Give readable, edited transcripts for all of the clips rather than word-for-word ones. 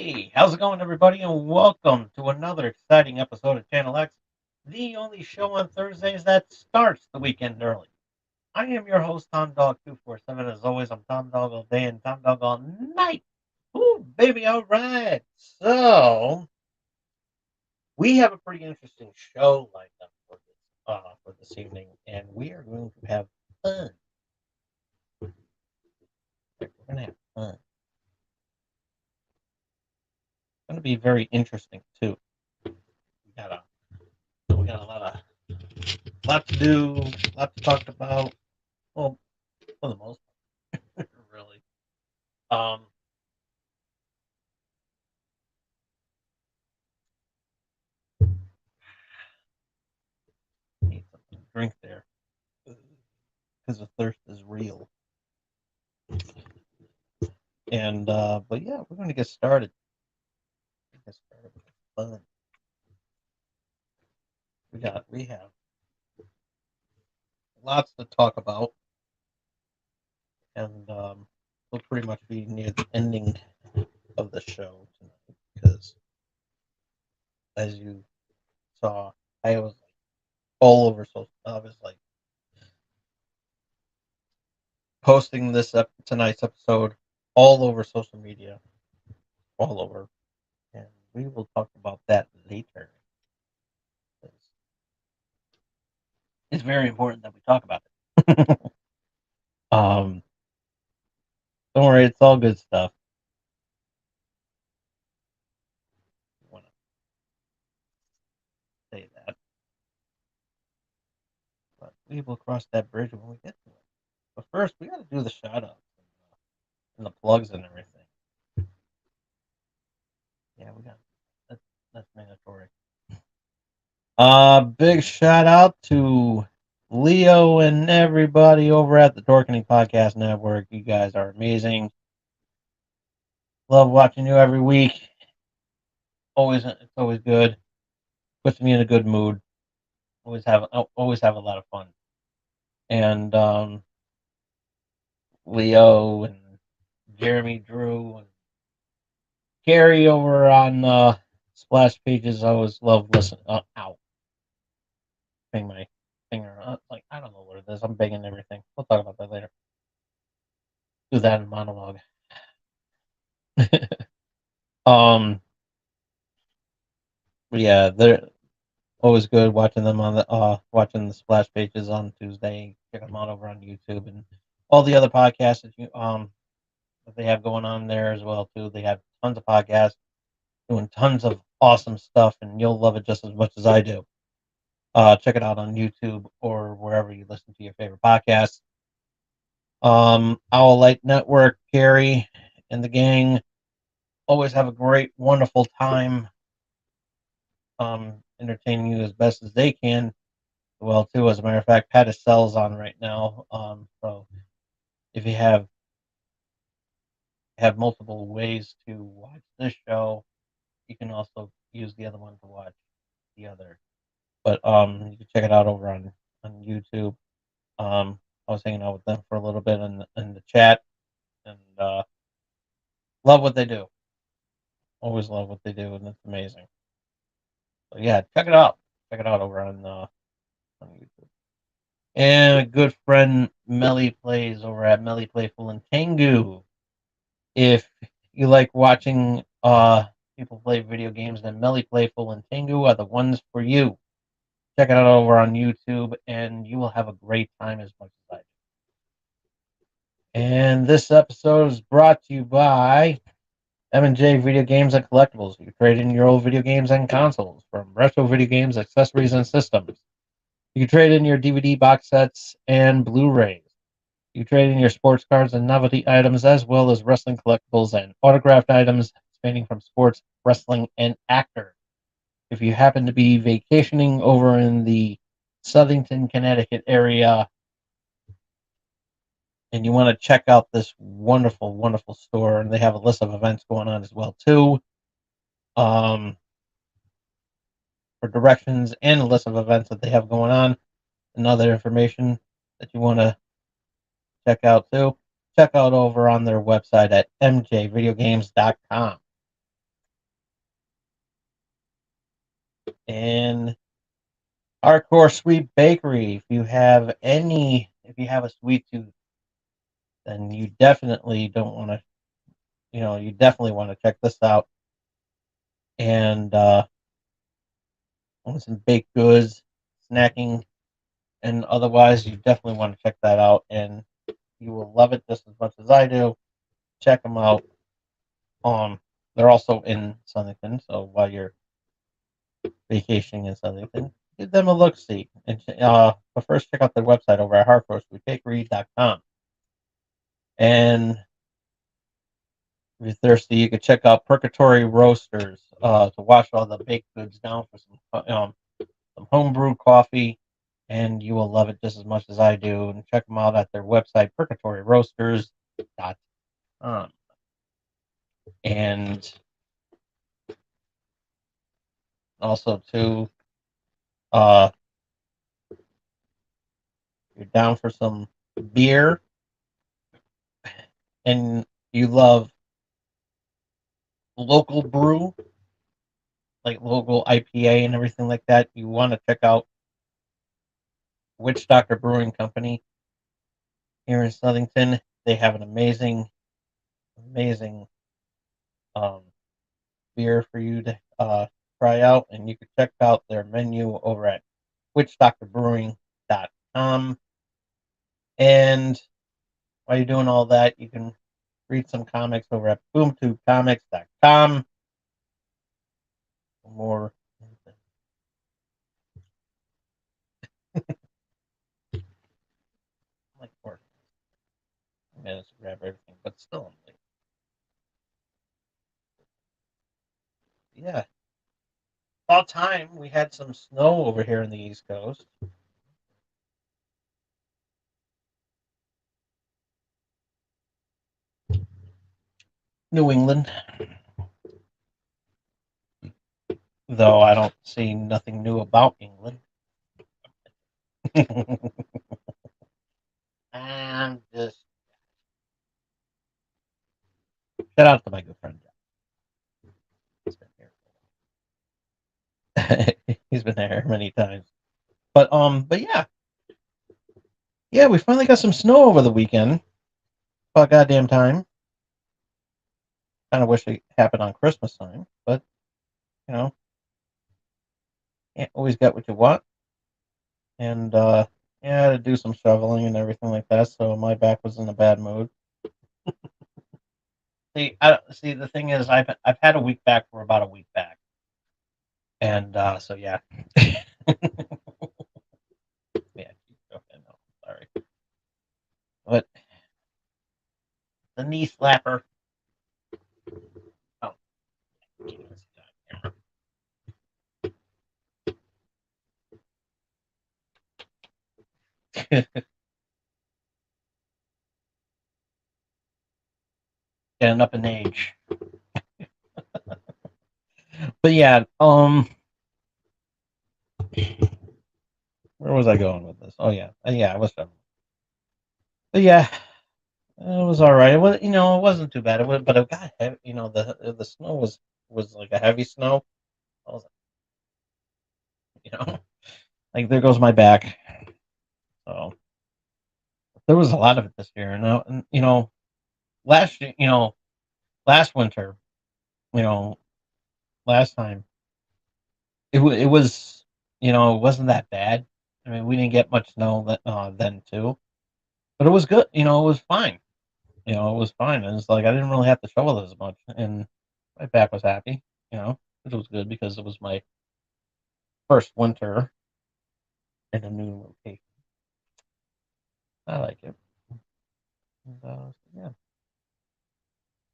Hey, how's it going, everybody? And welcome to another exciting episode of Channel X, the only show on Thursdays that starts the weekend early. I am your host, Tom Dog 247. As always, I'm Tom Dog all day and Tom Dog all night. Ooh, baby, all right. So, we have a pretty interesting show lined up for this evening, and we are going to have fun. We're going to have fun. It's going to be very interesting, too. We got a lot to do, a lot to talk about. Well, for the most part, really. Um, Need something to drink there because the thirst is real. And but yeah, we're going to get started. Get started with fun. We have lots to talk about, and we'll pretty much be near the ending of the show tonight because, as you saw, I was like all over social. I was like posting tonight's episode all over social media, all over, and we will talk about that later. It's very important that we talk about it. um, don't worry, it's all good stuff. I want to say that, but we will cross that bridge when we get to it. But first, we got to do the shout outs and the plugs and everything. Yeah, we got that. That's mandatory. Big shout out to Leo and everybody over at the Dorkening Podcast Network. You guys are amazing. Love watching you every week. It's always good. Puts me in a good mood. Always have a lot of fun. And Leo and Jeremy Drew and Gary over on Splash Pages. I always love listening. Ow, bang my finger. Like I don't know what it is. I'm banging everything. We'll talk about that later. Do that in monologue. um, but yeah, they're always good watching them on the watching the Splash Pages on Tuesday. Check them out over on YouTube and all the other podcasts that they have going on there as well too. They have tons of podcasts doing tons of awesome stuff, and you'll love it just as much as I do. Check it out on YouTube or wherever you listen to your favorite podcasts. Owl Light Network, Gary and the gang always have a great, wonderful time entertaining you as best as they can. Well, too, as a matter of fact, Pat Estelle's on right now. So if you have multiple ways to watch this show, you can also use the other one to watch the other. But you can check it out over on YouTube. I was hanging out with them for a little bit in the chat, and love what they do. Always love what they do, and it's amazing. So yeah, check it out. Check it out over on YouTube. And a good friend Melly plays over at Melly Playful and Tengu. If you like watching people play video games, then Melly Playful and Tengu are the ones for you. Check it out over on YouTube, and you will have a great time as much as I do. And this episode is brought to you by M&J Video Games and Collectibles. You trade in your old video games and consoles, from retro video games, accessories, and systems. You can trade in your DVD box sets and Blu-rays. You trade in your sports cards and novelty items, as well as wrestling collectibles and autographed items spanning from sports, wrestling, and actors. If you happen to be vacationing over in the Southington, Connecticut area, and you want to check out this wonderful, wonderful store, and they have a list of events going on as well too. Um, for directions and a list of events that they have going on and other information that you want to check out too, check out over on their website at mjvideogames.com. And Hardcore Sweet Bakery. If you have a sweet tooth, then you definitely don't want to, you definitely want to check this out. And want some baked goods, snacking, and otherwise, you definitely want to check that out. And you will love it just as much as I do. Check them out. They're also in Southington, so while you're vacationing in Southington, give them a look see. And but first, check out their website over at hardcoresweetbakery.com. And if you're thirsty, you can check out Purgatory Roasters to wash all the baked goods down for some homebrew coffee, and you will love it just as much as I do. And check them out at their website, purgatoryroasters.com. And also, too, uh, you're down for some beer and you love local brew, like local IPA and everything like that, you want to check out Witch Doctor Brewing Company here in Southington. They have an amazing um, beer for you to try out, and you can check out their menu over at witchdoctorbrewing.com. And while you're doing all that, you can read some comics over at boomtubecomics.com. More like 4 minutes to grab everything, but still, like, yeah. About time we had some snow over here in the East Coast. New England, though I don't see nothing new about England. I'm just shout out to my good friend Jeff. He's been here. He's been there many times. But yeah, we finally got some snow over the weekend. About goddamn time. Kind of wish it happened on Christmas time, but you know, can't always get what you want. And yeah, I had to do some shoveling and everything like that, so my back was in a bad mood. See, the thing is, I've had a week back for about a week back, and so yeah, yeah. Okay, no, sorry, but the knee slapper. Oh, getting up in age. But yeah, where was I going with this? Oh yeah, I was. But yeah, it was all right. It was, it wasn't too bad. But it got heavy. The snow was like a heavy snow. I was, like there goes my back. So there was a lot of it this year, and last year, last winter, you know, last time it was, it wasn't that bad. I mean, we didn't get much snow then too, but it was good. It was fine. It was fine. And it's like I didn't really have to shovel as much, and my back was happy. It was good because it was my first winter in a new location. I like it. And, yeah.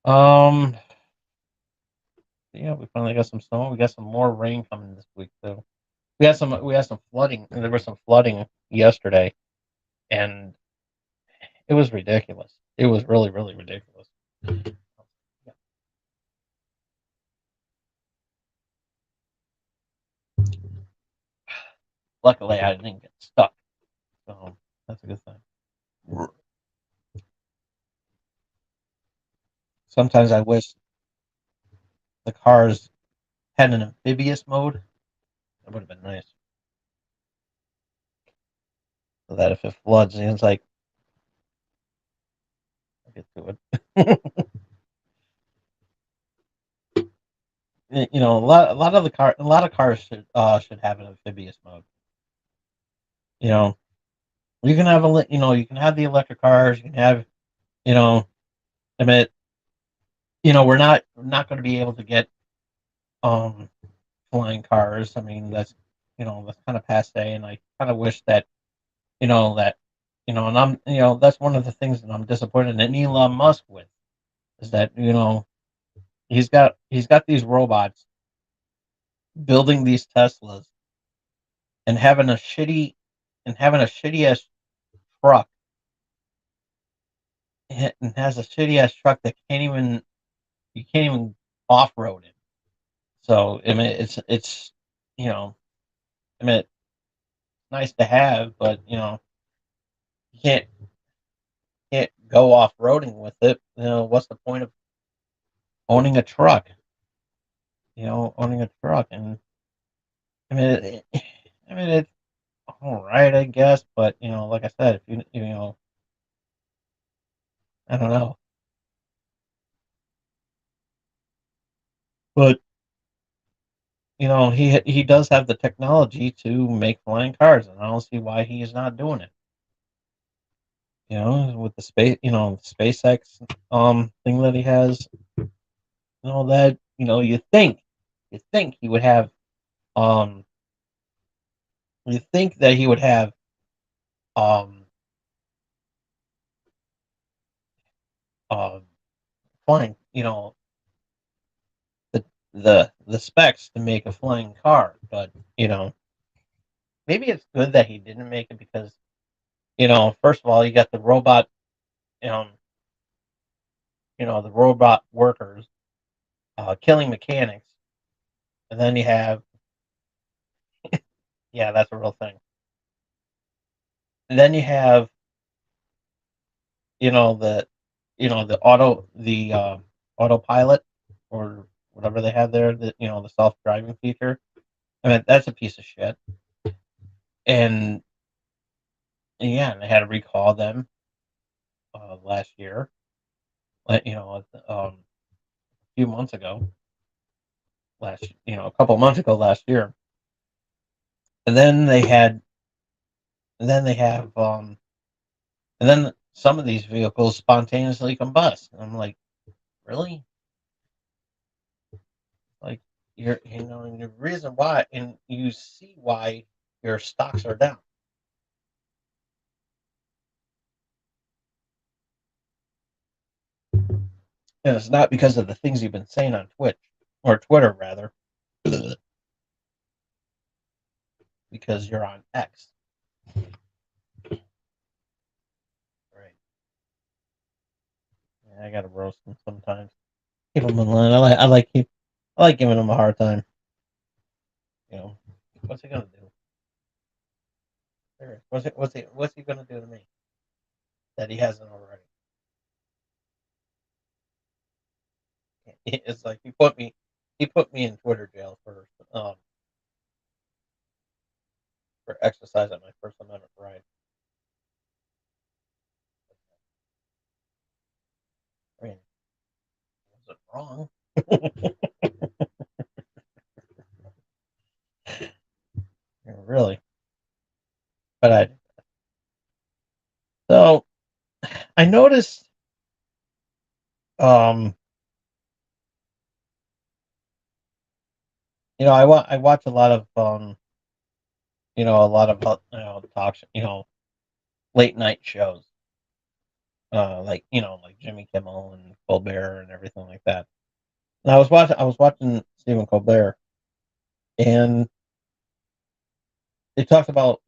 Um. Yeah, we finally got some snow. We got some more rain coming this week too. We had some flooding. There was some flooding yesterday, and it was ridiculous. It was really, really ridiculous. Luckily, I didn't get stuck, so that's a good thing. Sometimes I wish the cars had an amphibious mode, That would have been nice. So that if it floods, it's like, I'll get to it. A lot of cars should have an amphibious mode. You know, you can have you can have the electric cars. You can have, you know, I mean, we're not going to be able to get um flying cars. I mean, that's kind of passe, and I kind of wish that that and I'm that's one of the things that I'm disappointed in Elon Musk with is that he's got these robots building these Teslas and having a shitty ass truck and has a shitty ass truck that you can't even off road it. So I mean, it's you know I mean, it's nice to have, but you can't go off roading with it. What's the point of owning a truck? Owning a truck, and I mean, it's all right, I guess, but like I said, if I don't know, but he does have the technology to make flying cars, and I don't see why he is not doing it. With the SpaceX thing that he has, that you think he would have um you think that he would have um uh flying the the specs to make a flying car, but maybe it's good that he didn't make it because first of all, you got um the robot workers killing mechanics, and then you have yeah, that's a real thing. And then you have you know the the autopilot or whatever they have there, the self driving feature. I mean, that's a piece of shit. And yeah, and they had to recall them last year, a few months ago, a couple months ago last year. And then they have, and then some of these vehicles spontaneously combust. And I'm like, really? Like, and the reason why, and you see why your stocks are down. And it's not because of the things you've been saying on Twitch or Twitter rather, because you're on X. Right. Yeah, I gotta roast them sometimes. Keep them in line. I like giving them a hard time. You know, what's he gonna do? What's he gonna do to me that he hasn't already? It's like he put me in Twitter jail for exercising my First Amendment right. I mean, was it wrong? Really? But so I noticed um I watch a lot of talk late night shows like like Jimmy Kimmel and Colbert and everything like that. And I was watching Stephen Colbert, and they talked about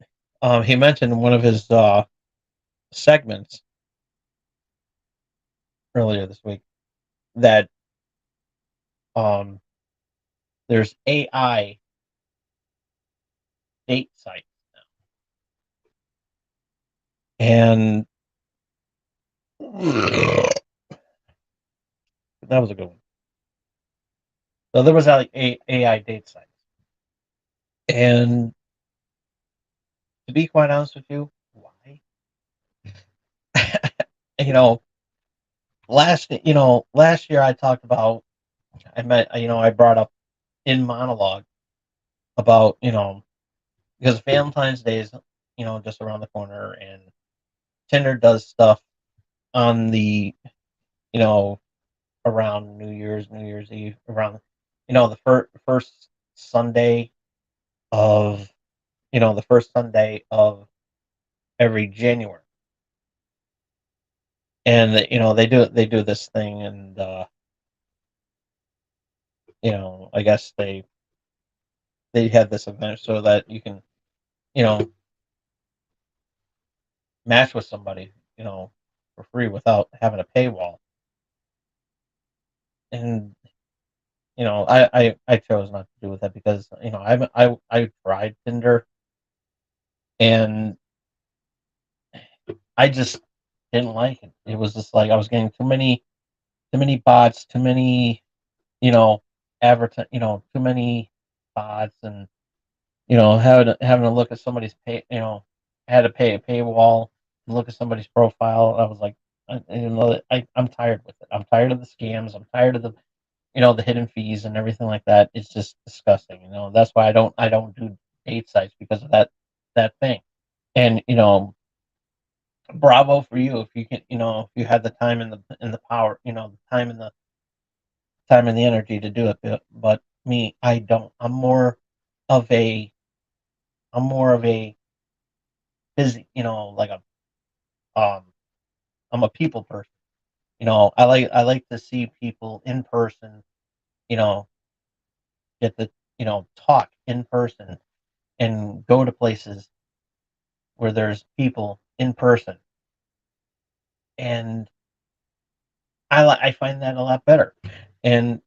he mentioned in one of his segments earlier this week that um there's AI date sites now, and that was a good one. So there was like AI date sites, And to be quite honest with you, why? you know, last year I talked about I brought up in monologue about, because Valentine's Day is, just around the corner, and Tinder does stuff on the, you know, around New Year's Eve, around, the first Sunday of, the first Sunday of every January. And, they do this thing, and, I guess they had this event so that you can, you know, match with somebody, for free without having a paywall. And I chose not to do with that because I tried Tinder, and I just didn't like it. It was just like I was getting too many bots, too many, you know too many bots, and having to look at somebody's I had to pay a paywall to look at somebody's profile. I was like, I'm tired with it. I'm tired of the scams. I'm tired of the hidden fees and everything like that. It's just disgusting. That's why I don't do date sites because of that thing. And bravo for you if you can, if you had the time and the power, the time and the energy to do it. But me, I don't. Of a I'm more of a busy, like um I'm a people person. I like to see people in person, you know, get to, talk in person and go to places where there's people in person. And I find that a lot better. And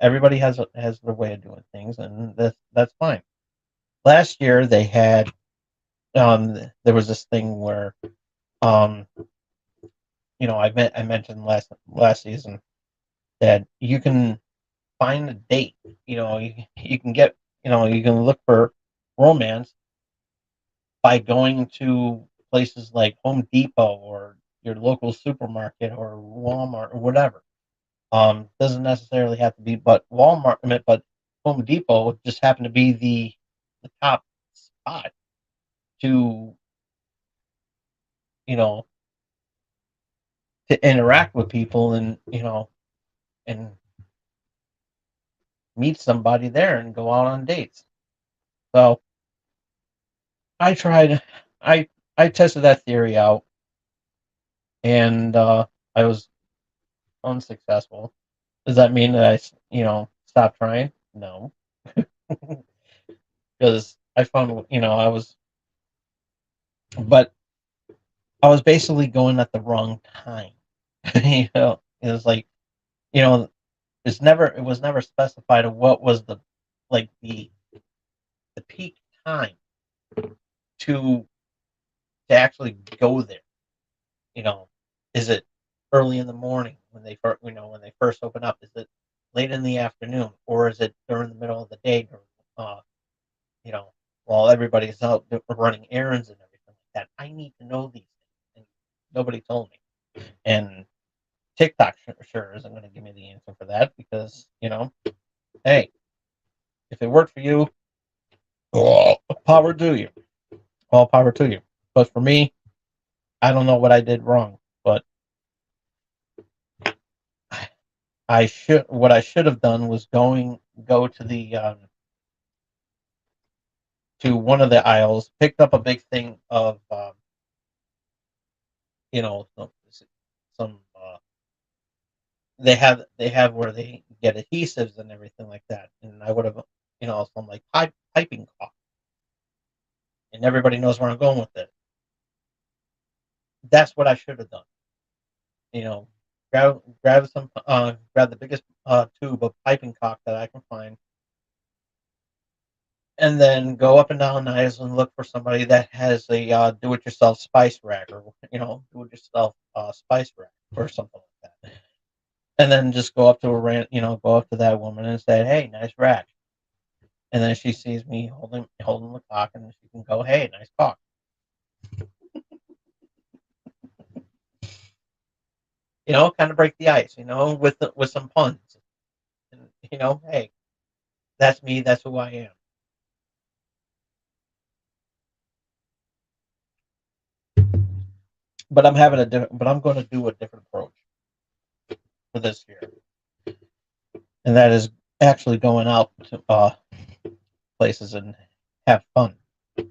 everybody has their way of doing things, and that's fine. Last year they had there was this thing where um I mentioned last season that you can find a date. You can get, you can look for romance by going to places like Home Depot or your local supermarket or Walmart or whatever. Doesn't necessarily have to be, but but Home Depot just happened to be the top spot to, you know to interact with people, and and meet somebody there and go out on dates. So I tried, I I tested that theory out, and I was unsuccessful. Does that mean that stopped trying? No, because I found, but I was basically going at the wrong time. It was like, you know, it was never specified of what was like the peak time to to actually go there. You know, is it early in the morning when they first open up? Is it late in the afternoon, or is it during the middle of the day? Uh, you know, while everybody's out running errands and everything like that. I need to know these things, and nobody told me. And TikTok sure isn't going to give me the answer for that because hey, if it worked for you, all power to you, all power to you. But for me, I don't know what I did wrong, but what I should have done was go to one of the aisles, picked up a big thing of some they have where they get adhesives and everything like that, and I would have, some like piping caulk, and everybody knows where I'm going with it. That's what I should have done. You know, grab the biggest tube of piping caulk that I can find, and then go up and down the aisles and look for somebody that has a do-it-yourself spice rack, or do-it-yourself spice rack or something like that. And then just go up to that woman and say, "Hey, nice rack." and then she sees me holding the clock, and she can go, "Hey, nice clock." Kind of break the ice, with some puns. And, hey, that's me. That's who I am. But I'm going to do a different approach for this year, and that is actually going out to places and have fun. You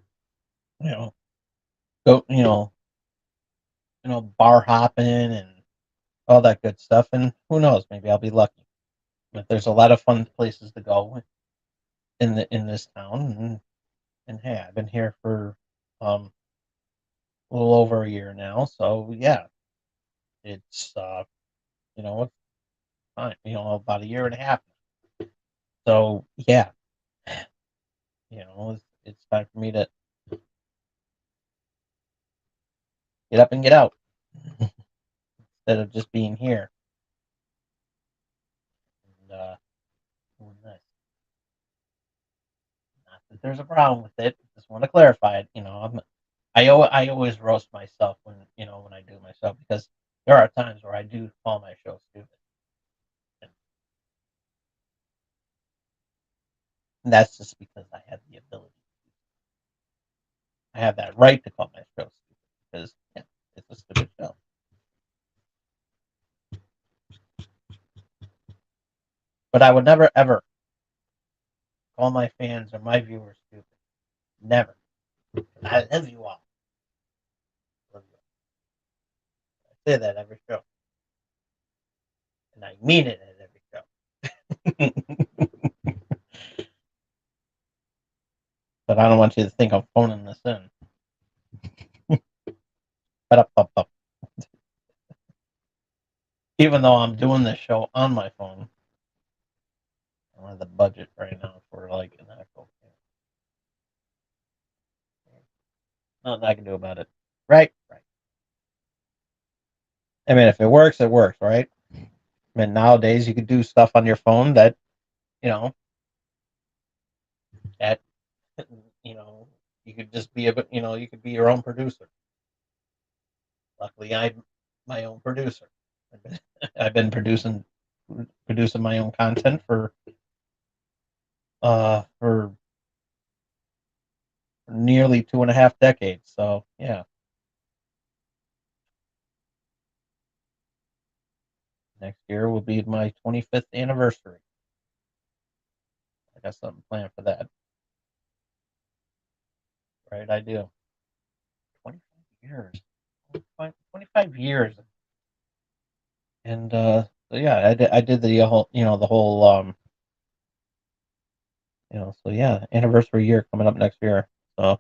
know, go, bar hopping and all that good stuff. And who knows, maybe I'll be lucky. But there's a lot of fun places to go in this town, and hey, I've been here for a little over a year now, so yeah, it's it's fine. About a year and a half. So yeah, it's time for me to get up and get out instead of just being here. And doing this. Not that there's a problem with it. Just want to clarify it. I always roast myself when I do my show, because there are times where I do call my show stupid, and that's just because I have the ability. I have that right to call my show stupid because yeah, it's a stupid show. But I would never ever call my fans or my viewers stupid. Never. I love you all. Love you all. I say that every show, and I mean it at every show. But I don't want you to think I'm phoning this in. Even though I'm doing this show on my phone, I don't have the budget right now for like an actual. Nothing I can do about it. Right? Right. I mean, if it works, it works, right? I mean, nowadays you could do stuff on your phone that, you know, that, you know, you could just be you could be your own producer. Luckily, I'm my own producer. I've been, I've been producing my own content for nearly 2.5 decades. So yeah, next year will be my 25th anniversary. I got something planned for that. Right, I do. 25 years. 25 years. And so yeah, I did the whole so yeah, anniversary year coming up next year. So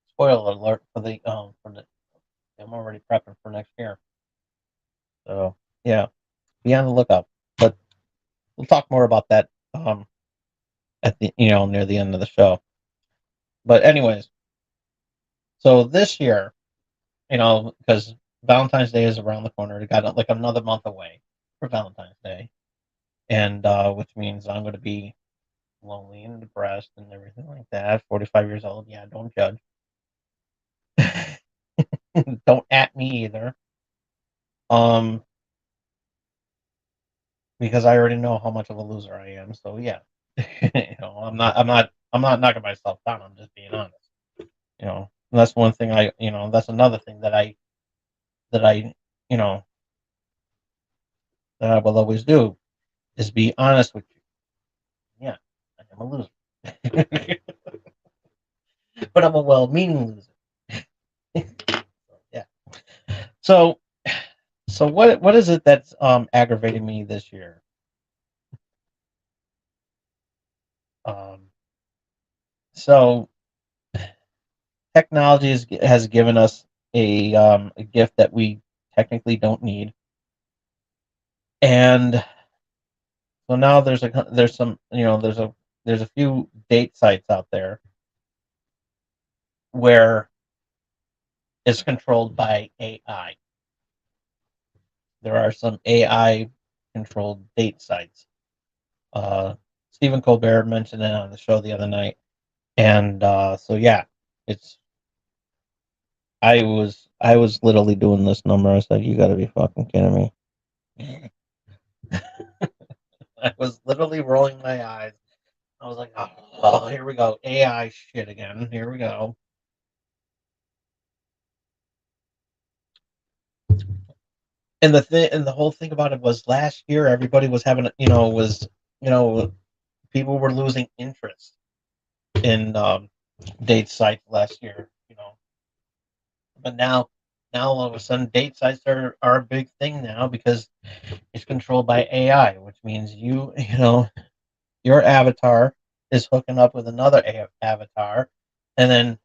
spoiler alert for the I'm already prepping for next year. So yeah, be on the lookout. But we'll talk more about that at the near the end of the show. But anyways, so this year, because Valentine's Day is around the corner, it got like another month away for Valentine's Day, and which means I'm going to be lonely and depressed and everything like that. 45 years old, yeah, don't judge. Don't at me either. Um, because I already know how much of a loser I am. So yeah, I'm not knocking myself down. I'm just being honest. And that's one thing that's another thing that I, you know, that I will always do is be honest with you. Yeah, I am a loser, but I'm a well-meaning loser. Yeah. So, so what is it that's aggravating me this year? Um, so technology has given us a gift that we technically don't need, and so now there's some there's a few date sites out there where it's controlled by AI. There are some AI controlled date sites. Uh, Stephen Colbert mentioned it on the show the other night, and so yeah, it's I was literally doing this number. I said, "You got to be fucking kidding me!" I was literally rolling my eyes. I was like, "Oh, here we go, AI shit again. Here we go." And the whole thing about it was last year everybody was having you know people were losing interest in date sites last year, but now all of a sudden date sites are a big thing now because it's controlled by AI, which means your avatar is hooking up with another avatar, and then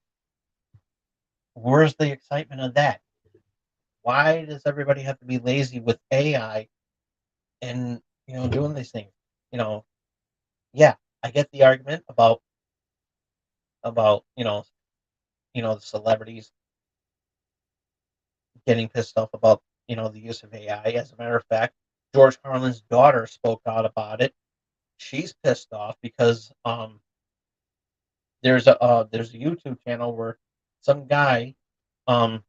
where's the excitement of that? Why does everybody have to be lazy with AI and doing these things? You know, yeah, I get the argument about the celebrities getting pissed off about the use of AI. As a matter of fact, George Carlin's daughter spoke out about it. She's pissed off because there's a YouTube channel where some guy um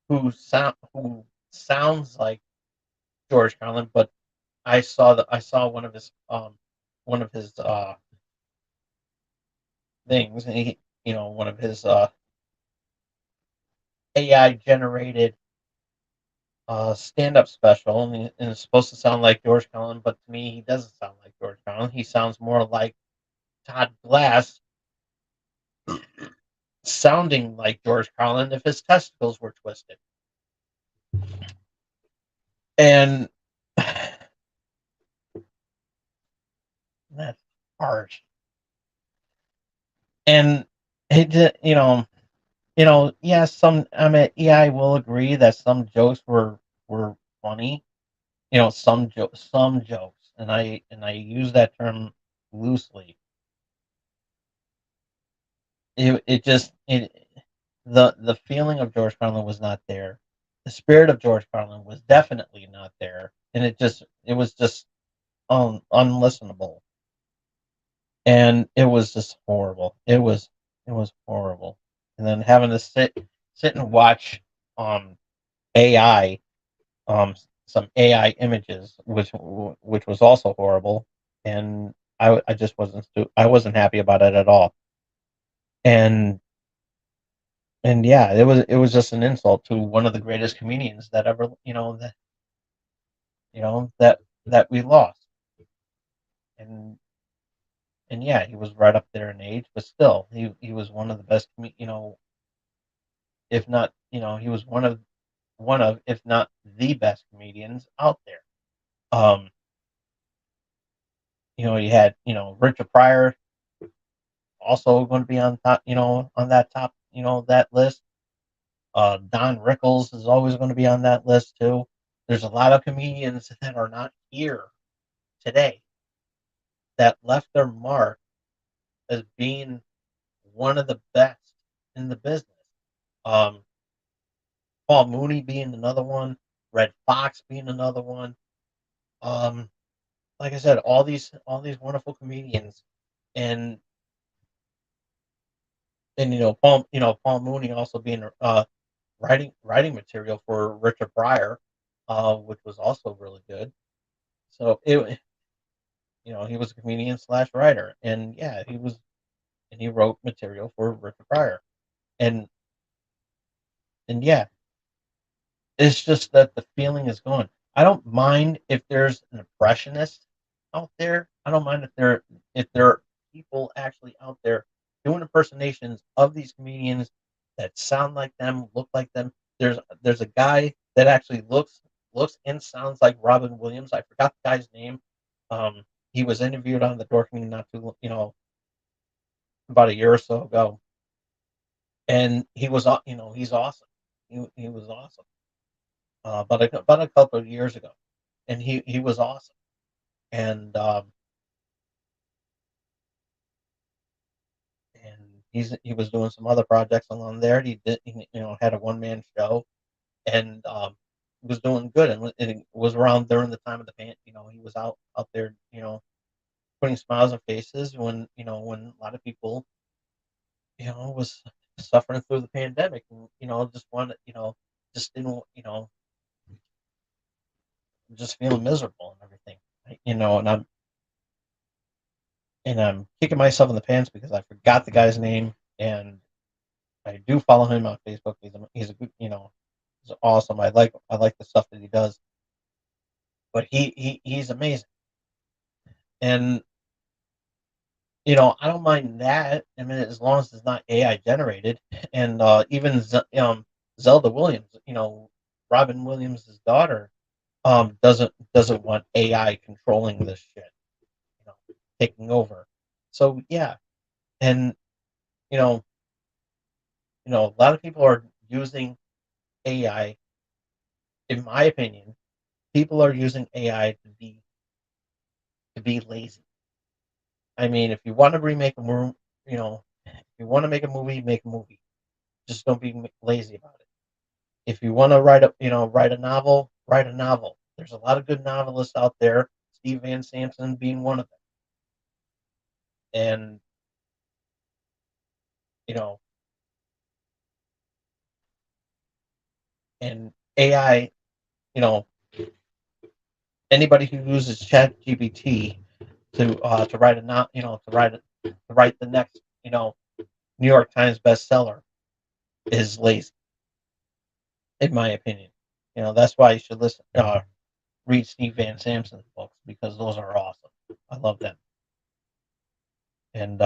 who sounds like George Carlin, but I saw one of his things, and one of his AI generated stand up special, and it's supposed to sound like George Carlin, but to me he doesn't sound like George Carlin. He sounds more like Todd Glass sounding like George Carlin if his testicles were twisted. And that's harsh. And it did, yes, yeah, I will agree that some jokes were funny. Some jokes, and I use that term loosely. It just the feeling of George Carlin was not there. The spirit of George Carlin was definitely not there, and it was just unlistenable, and it was just horrible. It was horrible, and then having to sit and watch um AI some AI images, which was also horrible, and I just I wasn't happy about it at all, and yeah, it was just an insult to one of the greatest comedians that ever that we lost, and yeah, he was right up there in age, but still, he was one of the best, if not, he was one of if not the best comedians out there. Um, you had Richard Pryor also going to be on top, on that top, that list. Don Rickles is always going to be on that list too. There's a lot of comedians that are not here today that left their mark as being one of the best in the business. Um, Paul Mooney being another one, Red Fox being another one. Um, like I said, all these wonderful comedians, and Paul Mooney also being writing material for Richard Pryor, which was also really good. So he was a comedian slash writer, and yeah, he wrote material for Richard Pryor, and yeah, it's just that the feeling is gone. I don't mind if there's an impressionist out there. I don't mind if there are people actually out there doing impersonations of these comedians that sound like them, look like them. There's a guy that actually looks and sounds like Robin Williams. I forgot the guy's name. Um, he was interviewed on the Dorking not too about a year or so ago, and he's awesome. He was awesome. About a couple of years ago, and he was awesome. And he was doing some other projects along there. He had a one man show, and was doing good, and it was around during the time of the pan. He was out there, putting smiles on faces when when a lot of people was suffering through the pandemic and just wanted just didn't just feeling miserable and everything. And I'm kicking myself in the pants because I forgot the guy's name, and I do follow him on Facebook. He's a good, he's awesome. I like the stuff that he does, but he's amazing. And I don't mind that. I mean, as long as it's not AI generated, and even Zelda Williams, Robin Williams' daughter, doesn't want AI controlling this shit, taking over. So yeah, and you know, a lot of people are using AI. In my opinion, people are using AI to be lazy. I mean, if you want to remake a movie, if you want to make a movie, make a movie. Just don't be lazy about it. If you want to write a novel, write a novel. There's a lot of good novelists out there. Steve Van Samson being one of them. And you know, and AI, you know, anybody who uses Chat GPT to write a not, to write the next, New York Times bestseller is lazy, in my opinion. That's why you should read Steve Van Samson's books because those are awesome. I love them. And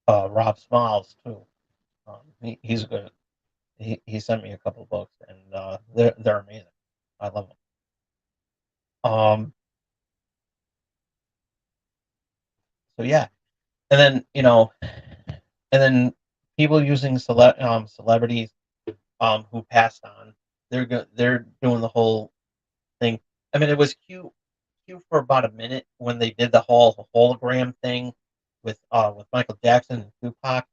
Rob Smiles too. He's good. He sent me a couple of books, and they're amazing. I love them. So yeah, and then people using celebrities who passed on. They're doing the whole thing. I mean, it was cute for about a minute when they did the whole hologram thing with Michael Jackson and Tupac,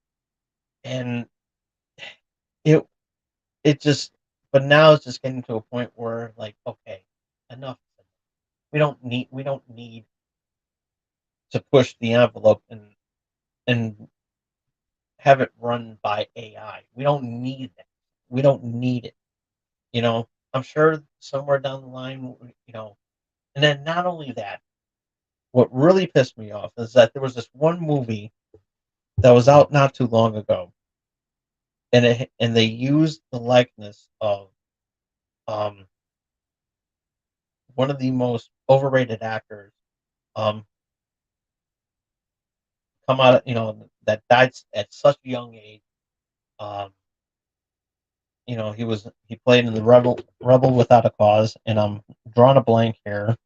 and it it just. But now it's just getting to a point where like, okay, enough. We don't need to push the envelope and have it run by AI. We don't need that. We don't need it. I'm sure somewhere down the line, and then not only that, what really pissed me off is that there was this one movie that was out not too long ago, and they used the likeness of um one of the most overrated actors um come out of, that died at such a young age. Um, he played in the Rebel Without a Cause, and I'm drawing a blank here,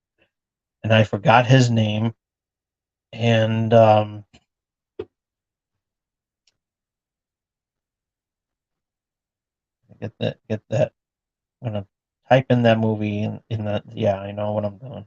and I forgot his name, and get that. I'm gonna type in that movie in the yeah, I know what I'm doing.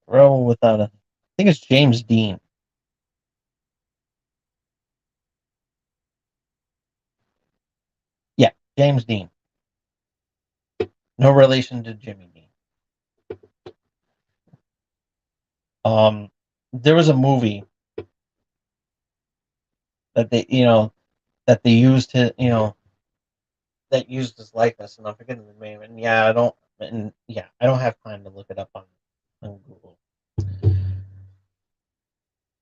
Rebel Without a, I think it's James Dean. Yeah, James Dean. No relation to Jimmy Dean. Um, there was a movie that they used that used his likeness, and I'm forgetting the name. I don't have time to look it up on Google.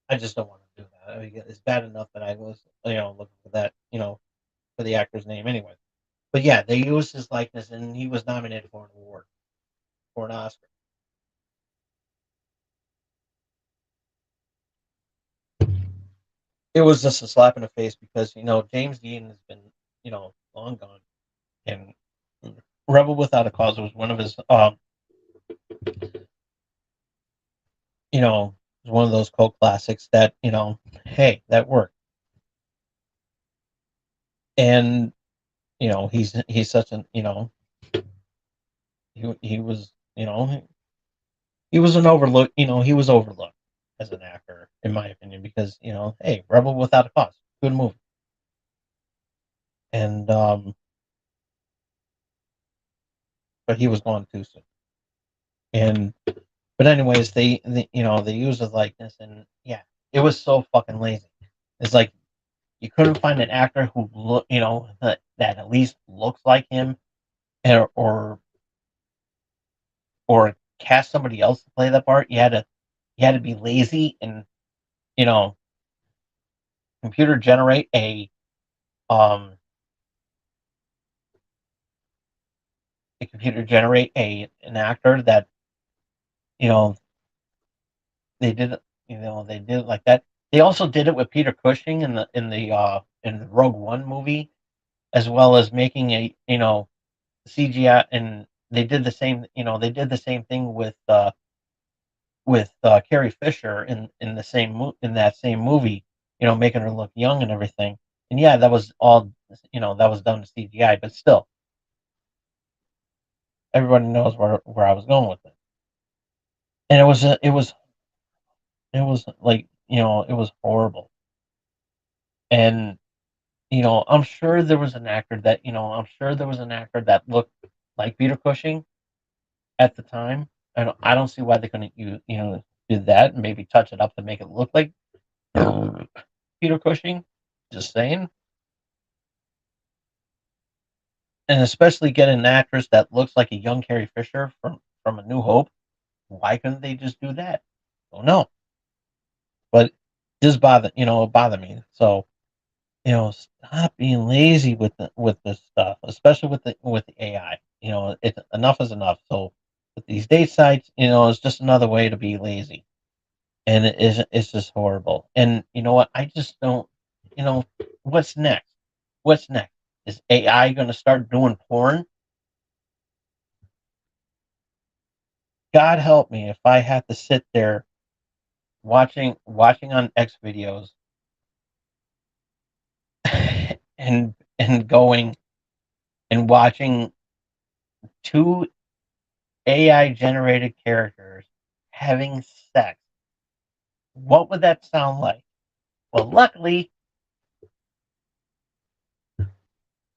I just don't want to do that. I mean, it's bad enough that I was looking for that for the actor's name anyway. But yeah, they used his likeness, and he was nominated for an award, for an Oscar. It was just a slap in the face because James Dean has been long gone, and Rebel Without a Cause was one of his was one of those cult classics that hey, that worked. and he's such an he was he was an overlook. He was overlooked as an actor, in my opinion, because hey, Rebel Without a Cause, good movie, and but he was gone too soon. And but anyways, they used his likeness, and yeah, it was so fucking lazy. It's like you couldn't find an actor who look that at least looks like him, or cast somebody else to play that part. You had to be lazy and you know computer generate um a an actor that you know they did it like that. They also did it with Peter Cushing in the Rogue One movie, as well as making a CGI, and they did the same thing with Carrie Fisher in that same movie, making her look young and everything. And yeah, that was all that was done to CGI, but still, everybody knows where I was going with it. And it was like it was horrible. And I'm sure there was an actor that looked like Peter Cushing at the time. I don't see why they couldn't do that and maybe touch it up to make it look like Peter Cushing. Just saying. And especially get an actress that looks like a young Carrie Fisher from A New Hope. Why couldn't they just do that? Don't know. But this bother me. So stop being lazy with this stuff, especially with the AI. Enough is enough. So with these date sites, it's just another way to be lazy, and it's just horrible. And you know what? I just don't. You know what's next? What's next? Is AI going to start doing porn? God help me if I have to sit there watching on X videos and going and watching two AI generated characters having sex. What would that sound like? Well, luckily,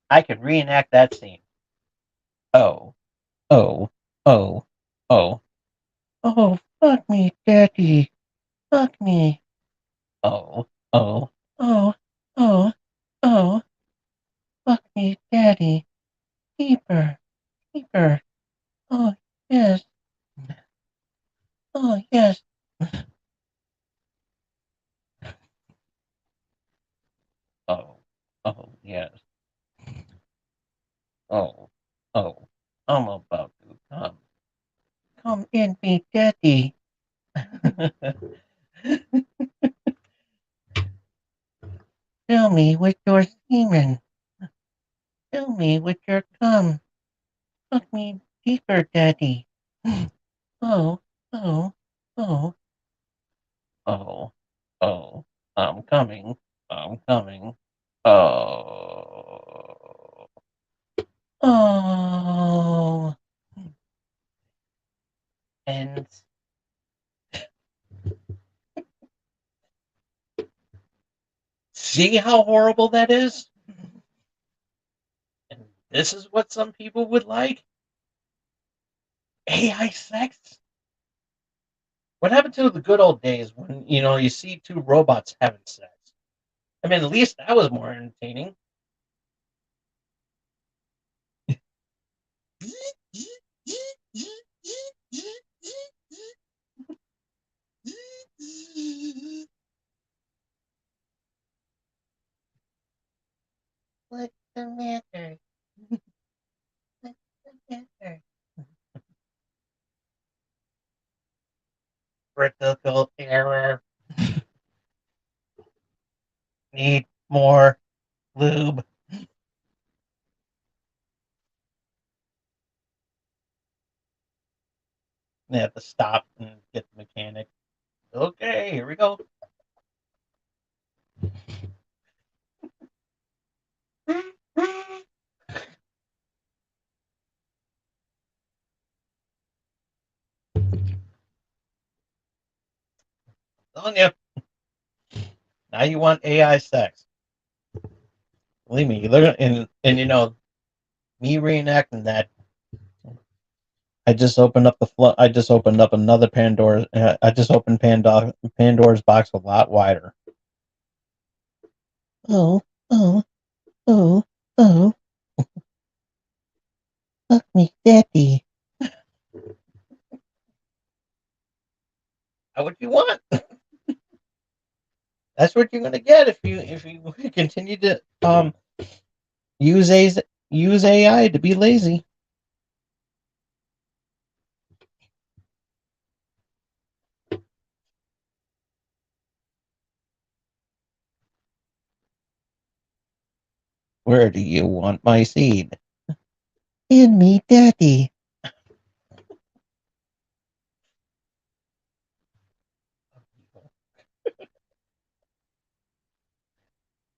I could reenact that scene. Oh, oh, oh, oh, oh, fuck me, daddy. Fuck me. Oh, oh, oh, oh, oh, fuck me, daddy. Keeper, keeper. Oh, yes. Oh, yes. Oh, oh, yes. Oh, oh, I'm about to come. Come in, me, daddy. Fill me with your semen. Fill me with your cum. Fuck me deeper, daddy. Oh, oh, oh, oh, oh. I'm coming. I'm coming. Oh, oh. And see how horrible that is? And this is what some people would like? AI sex? What happened to the good old days when, you see two robots having sex? I mean, at least that was more entertaining. What's the matter? What's the matter? Critical error. Need more lube. They have to stop and get the mechanic. Okay, here we go. telling you. Now you want AI sex. Believe me, look and you know me reenacting that. I just opened up I just opened up another Pandora. I just opened Pandora's box a lot wider. Oh, oh, oh, oh, fuck me, daddy. That's what you want. That's what you're gonna get if you continue to use a use AI to be lazy. Where do you want my seed? In me, daddy.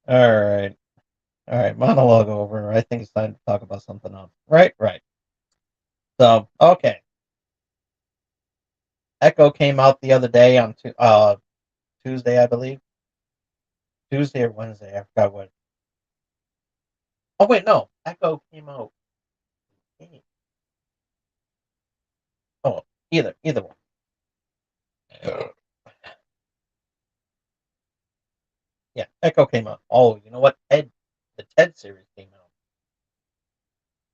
All right. All right. Monologue over. I think it's time to talk about something else. Right. Right. So, okay. Echo came out the other day on Tuesday, I believe. Tuesday or Wednesday. I forgot what. Oh, wait. No. Echo came out. Oh, either one. Yeah. Echo came out. Oh, you know what? The Ted series came out.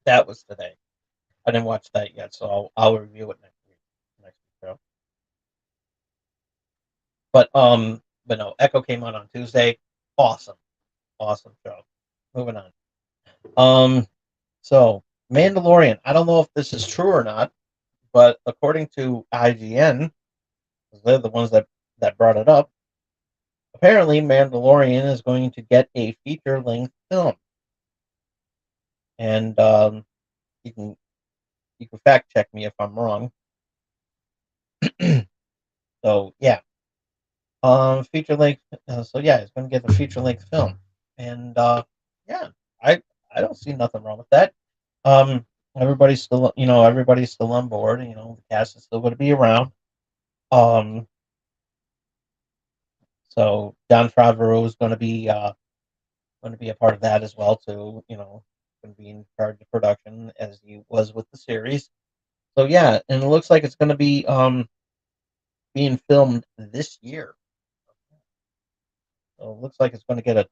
That was today. I didn't watch that yet, so I'll review it next week. Next week, show. But no, Echo came out on Tuesday. Awesome, awesome show. Moving on. Um, so Mandalorian. I don't know if this is true or not, but according to IGN, they're the ones that brought it up. Apparently, Mandalorian is going to get a feature length film, and you can you can fact check me if I'm wrong. So yeah, feature length. So yeah, it's going to get a feature length film, and yeah, I I don't see nothing wrong with that. Um, everybody's still on board. You know, the cast is still going to be around. Um, so Don Favreau is going to be a part of that as well too. You know, going to be in charge of production as he was with the series. So yeah, and it looks like it's going to be being filmed this year. So it looks like it's going to get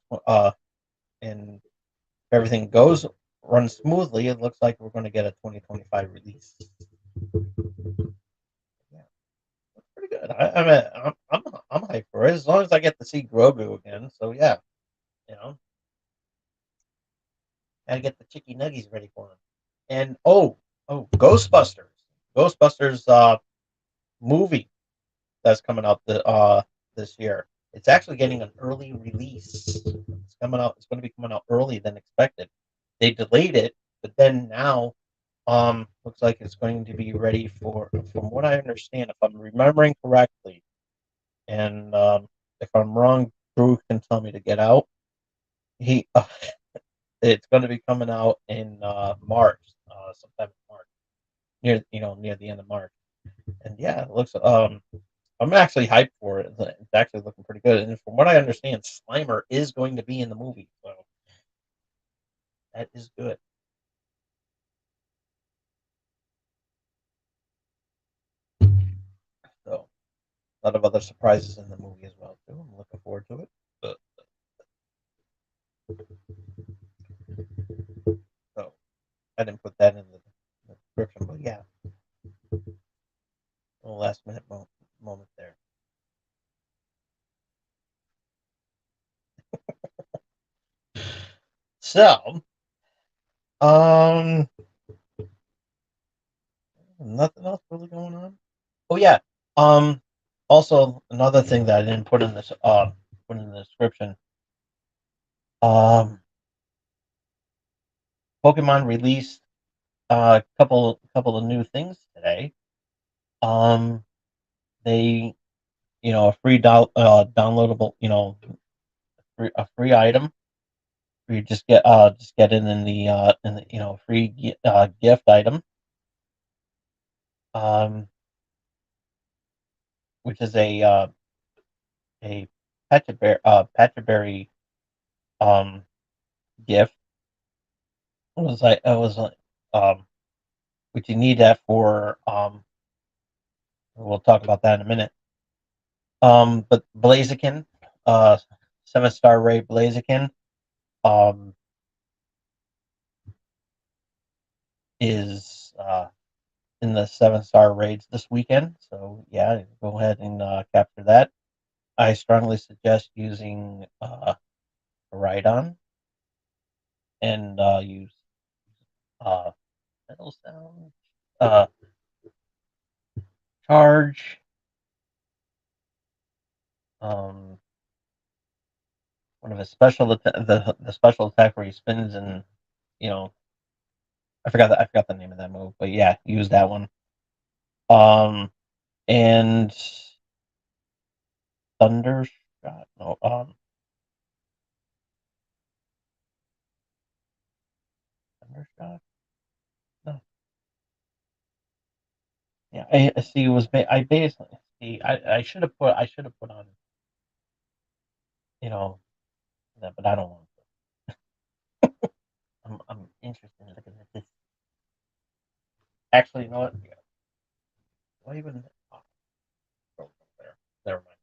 and if everything runs smoothly, it looks like we're going to get a 2025 release. Yeah, that's pretty good. I'm hyped for it as long as I get to see Grogu again. So yeah, you know, gotta get the chicky nuggies ready for him. And Ghostbusters, Ghostbusters movie that's coming out this year. It's actually getting an early release. It's coming out. It's going to be coming out early than expected. They delayed it, but then now looks like it's going to be ready from what I understand, if I'm remembering correctly, and if I'm wrong, Drew can tell me to get out. He it's going to be coming out in March, sometime in March, near the end of March. And yeah, it looks I'm actually hyped for it. It's actually looking pretty good. And from what I understand, Slimer is going to be in the movie, so that is good. So a lot of other surprises in the movie as well too. I'm looking forward to it. But, so I didn't put that in the description, but yeah, a last minute moment there. So um, nothing else really going on. Oh yeah. Um, also another thing that I didn't put in the description. Um, Pokemon released a couple of new things today. Um, they a downloadable a free item where you just get it in the free gift item. Um, which is a Patchaberry gift. It was like which you need that for we'll talk about that in a minute. But Blaziken, uh 7-star raid Blaziken, um is in the 7-star raids this weekend. So yeah, go ahead and capture that. I strongly suggest using Rhydon and use uh metal sound, uh charge, um one of his the special attack where he spins and you know I forgot the name of that move, but yeah, use that one. Um and Thunder Shot. No, Thunder Shot. No, yeah. I see. It was. I basically see. I should have put on. You know that, but I don't want to. I'm interested in looking at this. Actually, you know what? Yeah. Why even? Oh, there. Never mind.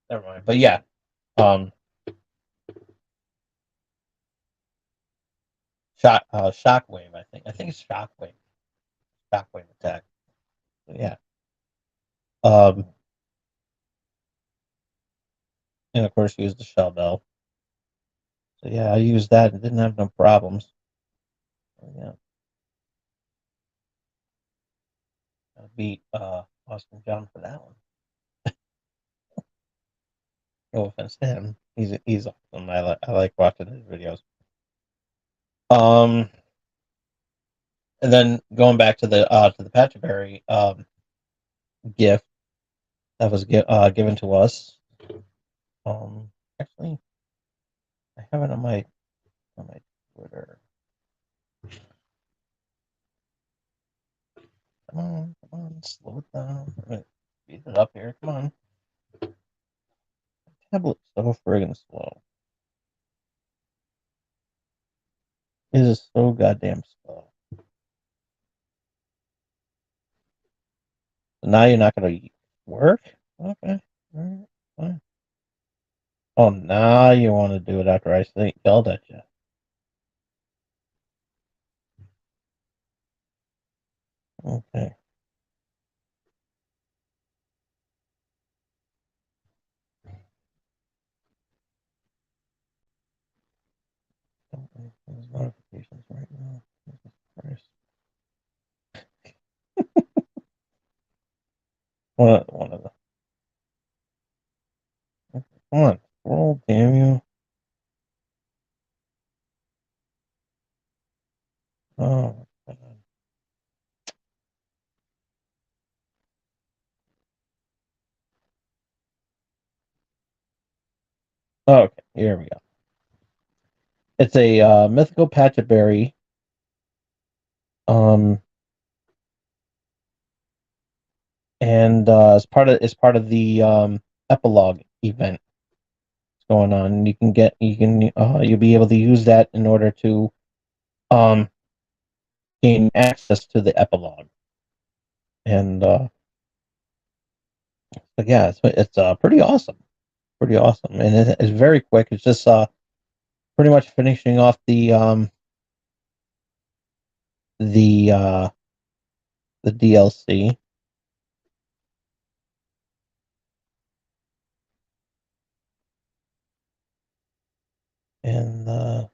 Never mind. But yeah. Um. Shockwave. I think it's Shockwave. Shockwave attack. So, yeah. Um. And of course, use the Shell Bell. So yeah, I used that and didn't have no problems. So, yeah. I beat Austin John for that one. No offense to him. He's awesome. I like watching his videos. Um, and then going back to the Patchaberry gift that was given to us. Um, Actually, I have it on my Twitter. Come on, slow it down. Speed it up here. Come on, tablet's so friggin' slow. It is so goddamn slow. So now you're not gonna work. Okay, all right, fine. Oh, now you want to do it after I yelled at you. Okay. Those notifications right now. Jesus Christ. One of the. Come on, scroll, damn you. Oh, my God. Okay, here we go. It's a mythical Patchaberry. Um, and it's part of the epilogue event going on. You'll be able to use that in order to um gain access to the epilogue. And but yeah, it's pretty awesome. Pretty awesome, and it's very quick. It's just pretty much finishing off the uh the DLC and the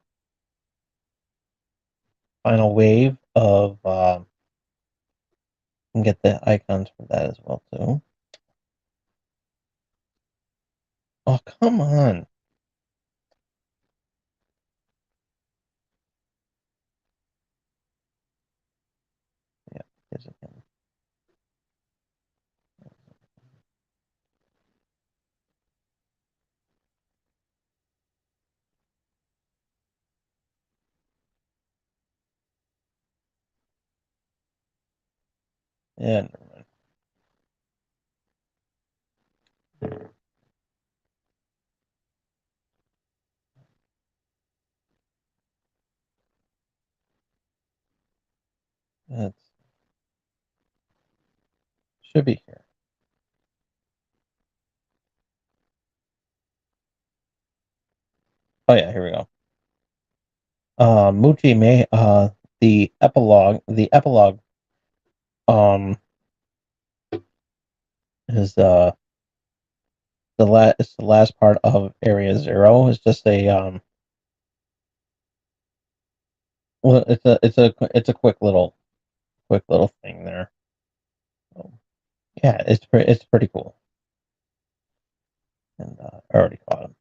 final wave of you can get the icons for that as well too. Oh, come on. Yeah, here's again. Yeah, never mind. It should be here. Oh yeah, here we go. Muji may the epilogue um is it's the last part of Area Zero. It's just a well, it's a quick little thing there. So, yeah, it's pretty cool, and I already caught him.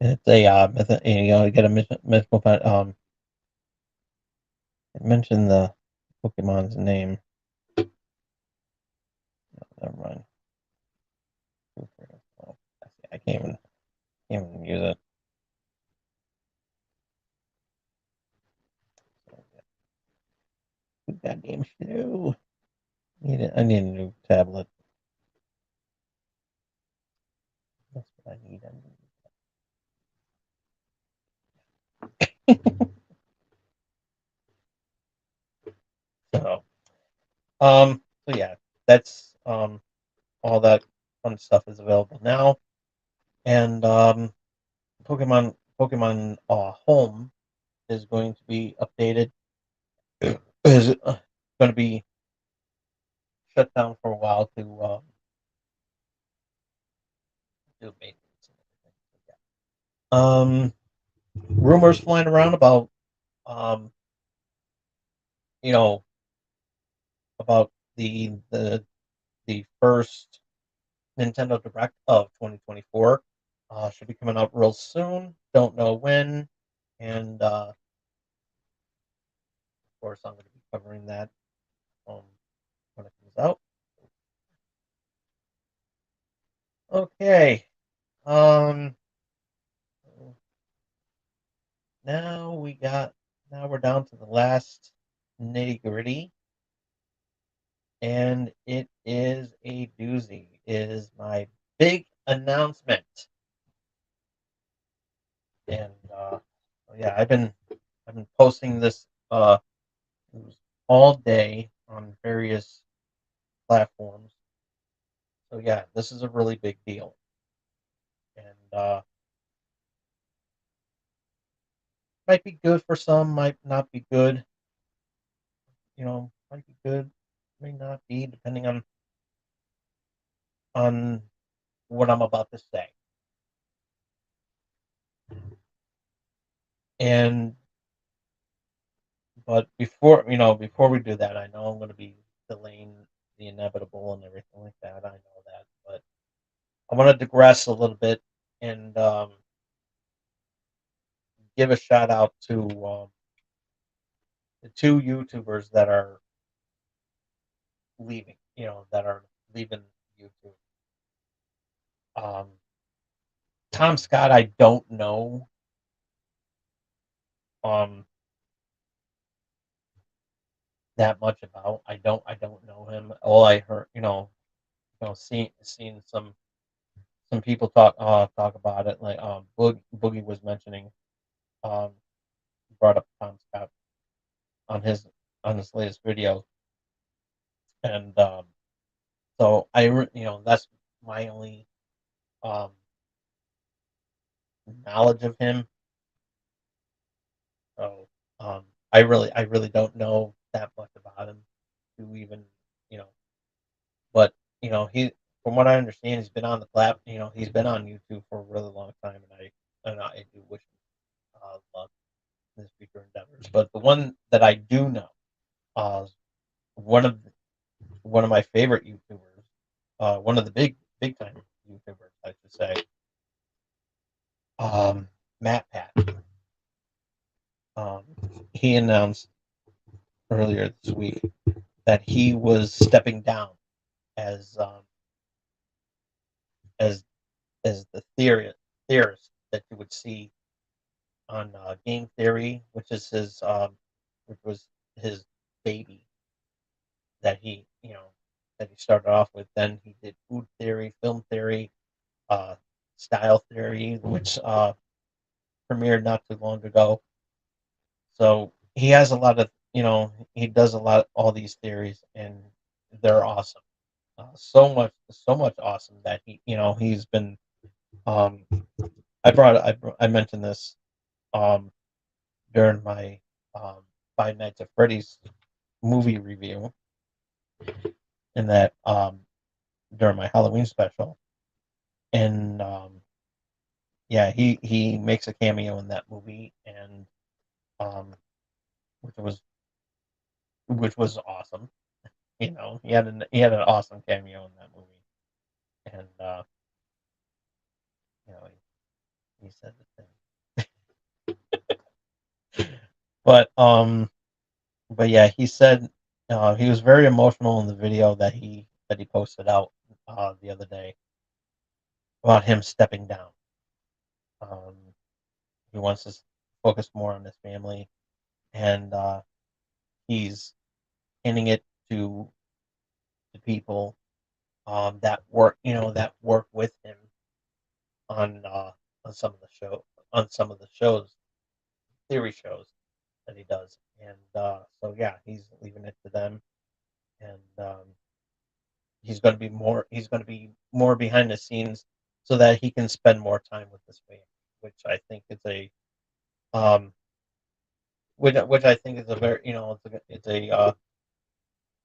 It's a you know, get a mythical pet. I mentioned the Pokemon's name. Never mind. I can't even use it. Goddamn slow. I need a new tablet. That's what I need. So, so yeah, that's all that fun stuff is available now, and Pokemon Home is going to be updated. Is going to be shut down for a while to do maintenance and everything. Rumors flying around about um, you know, about the first Nintendo Direct of 2024. Should be coming out real soon. Don't know when, and of course I'm going to be covering that um, when it comes out. Okay. Um. Now we got. Now we're down to the last nitty gritty, and it is a doozy. It is my big announcement, and yeah, I've been posting this all day on various platforms. So yeah, this is a really big deal, and might be good for some, might not be good. Might be good, may not be, depending on what I'm about to say. And but before we do that, I know I'm going to be delaying the inevitable and everything like that. I know that, but I want to digress a little bit and give a shout out to the two YouTubers that are leaving. That are leaving YouTube. Um, Tom Scott, I don't know um, that much about. I don't know him. All I heard, seen some people talk about it. Like Boogie was mentioning, um, brought up Tom Scott on his latest video, and so that's my only um, knowledge of him. So I really don't know that much about him to even you know, but he from what I understand, he's been on the he's been on YouTube for a really long time, and I do wish him luck in his future endeavors. But the one that I do know, uh, one of one of my favorite YouTubers, one of the big time YouTubers, I should say, Matt Pat. Um, he announced earlier this week that he was stepping down as as as the theorist that you would see on Game Theory, which was his baby that he started off with. Then he did food theory, film theory, uh, style theory, which premiered not too long ago. So he has a lot of, he does a lot all these theories, and they're awesome. So much awesome that he's been. Um, I mentioned this um during my Five Nights at Freddy's movie review, and that during my Halloween special, and yeah, he makes a cameo in that movie, and um, which was which was awesome. He had an awesome cameo in that movie, and he said the thing. But yeah, he said he was very emotional in the video that he posted out the other day about him stepping down. Um, he wants to focus more on his family, and he's handing it to the people that work with him on uh, on some of the shows, theory shows that he does, and so yeah, he's leaving it to them, and he's going to be more behind the scenes so that he can spend more time with his family, which I think is a um, which I think is a very it's a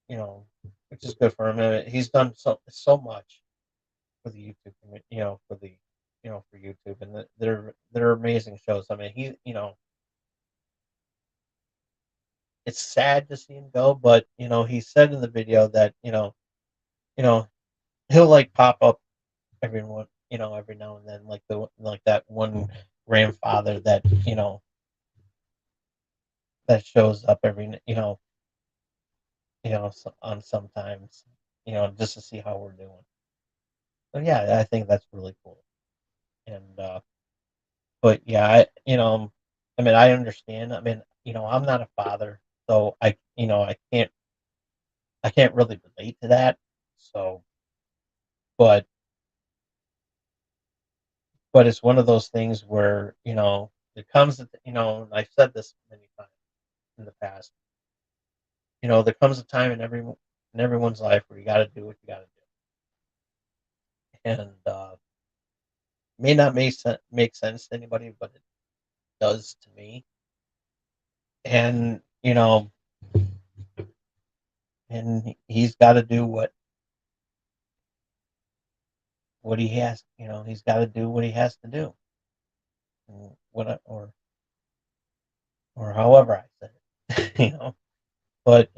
you know which is good for him. He's done so much for the YouTube, for YouTube, and they're amazing shows. I mean, it's sad to see him go, but he said in the video that you know, he'll like pop up every now and then, like that one grandfather that shows up on sometimes, just to see how we're doing. So yeah, I think that's really cool. And but yeah, I mean, I understand. I mean, I'm not a father, so I can't really relate to that. So, but it's one of those things where it comes. And I've said this many times in the past. There comes a time in everyone's life where you got to do what you got to do, and may not make sense to anybody, but it does to me. And he's got to do what he has. He's got to do what he has to do, or however I said it. But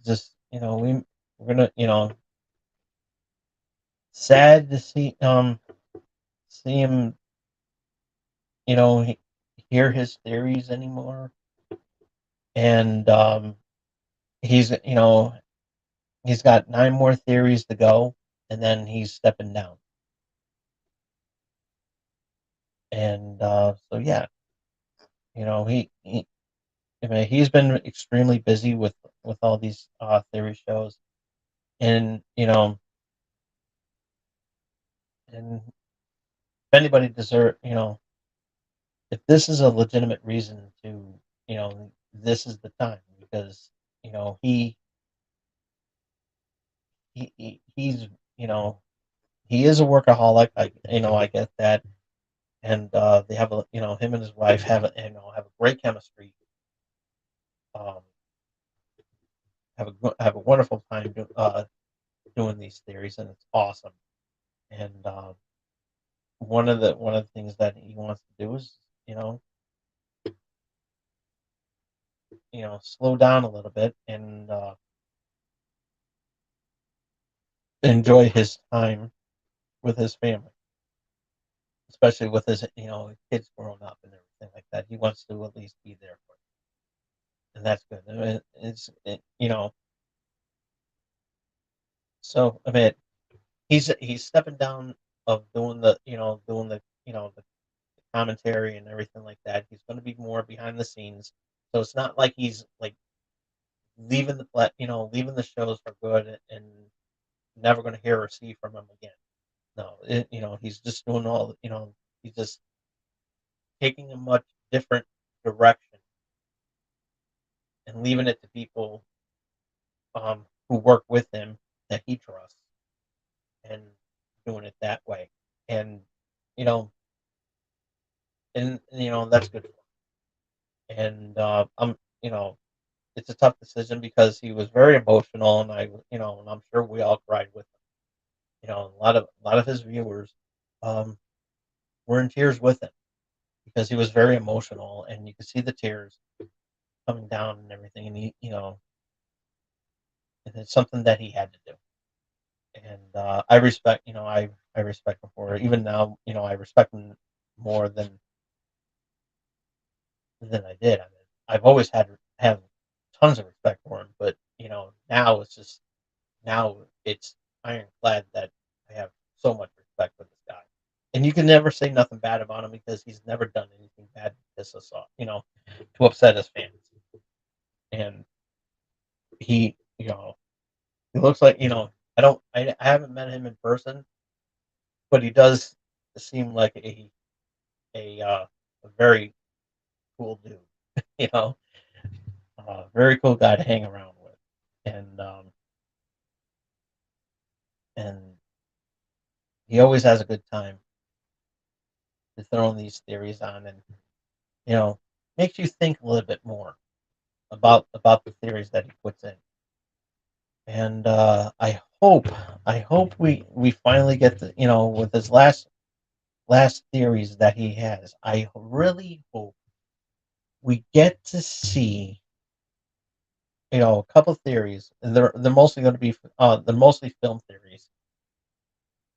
just we're gonna sad to see him you know he, hear his theories anymore, and he's got 9 more theories to go, and then he's stepping down. And so yeah, he I mean, he's been extremely busy with all these theory shows, and and if anybody deserve if this is a legitimate reason to this is the time, because you know he he's you know he is a workaholic. I get that, and they have him and his wife have a great chemistry. Um, have a wonderful time doing these theories, and it's awesome. And one of the things that he wants to do is you know slow down a little bit, and enjoy his time with his family, especially with his kids growing up and everything like that. He wants to at least be there for them, and that's good. I mean, so I mean, he's stepping down of doing the commentary and everything like that. He's going to be more behind the scenes, so it's not like he's like leaving the shows for good and never going to hear or see from him again. No, he's just doing he's just taking a much different direction and leaving it to people who work with him that he trusts and doing it that way. And you know, that's good for him. And you know, it's a tough decision because he was very emotional, and and I'm sure we all cried with him. A lot of his viewers um, were in tears with him because he was very emotional, and you could see the tears coming down and everything. And and it's something that he had to do. And I respect, I respect him for it. Even now, I respect him more than I did. I mean, I've always had tons of respect for him, but now it's ironclad that I have so much respect for this guy. And you can never say nothing bad about him because he's never done anything bad to piss us off, to upset his fans. And he, he looks like, I haven't met him in person, but he does seem like a very cool dude, you know, very cool guy to hang around with. And he always has a good time to throwing these theories on, and you know makes you think a little bit more about the theories that he puts in. And I hope we finally get to, with his last theories that he has. I really hope we get to see, a couple theories. They're mostly going to be they're mostly film theories.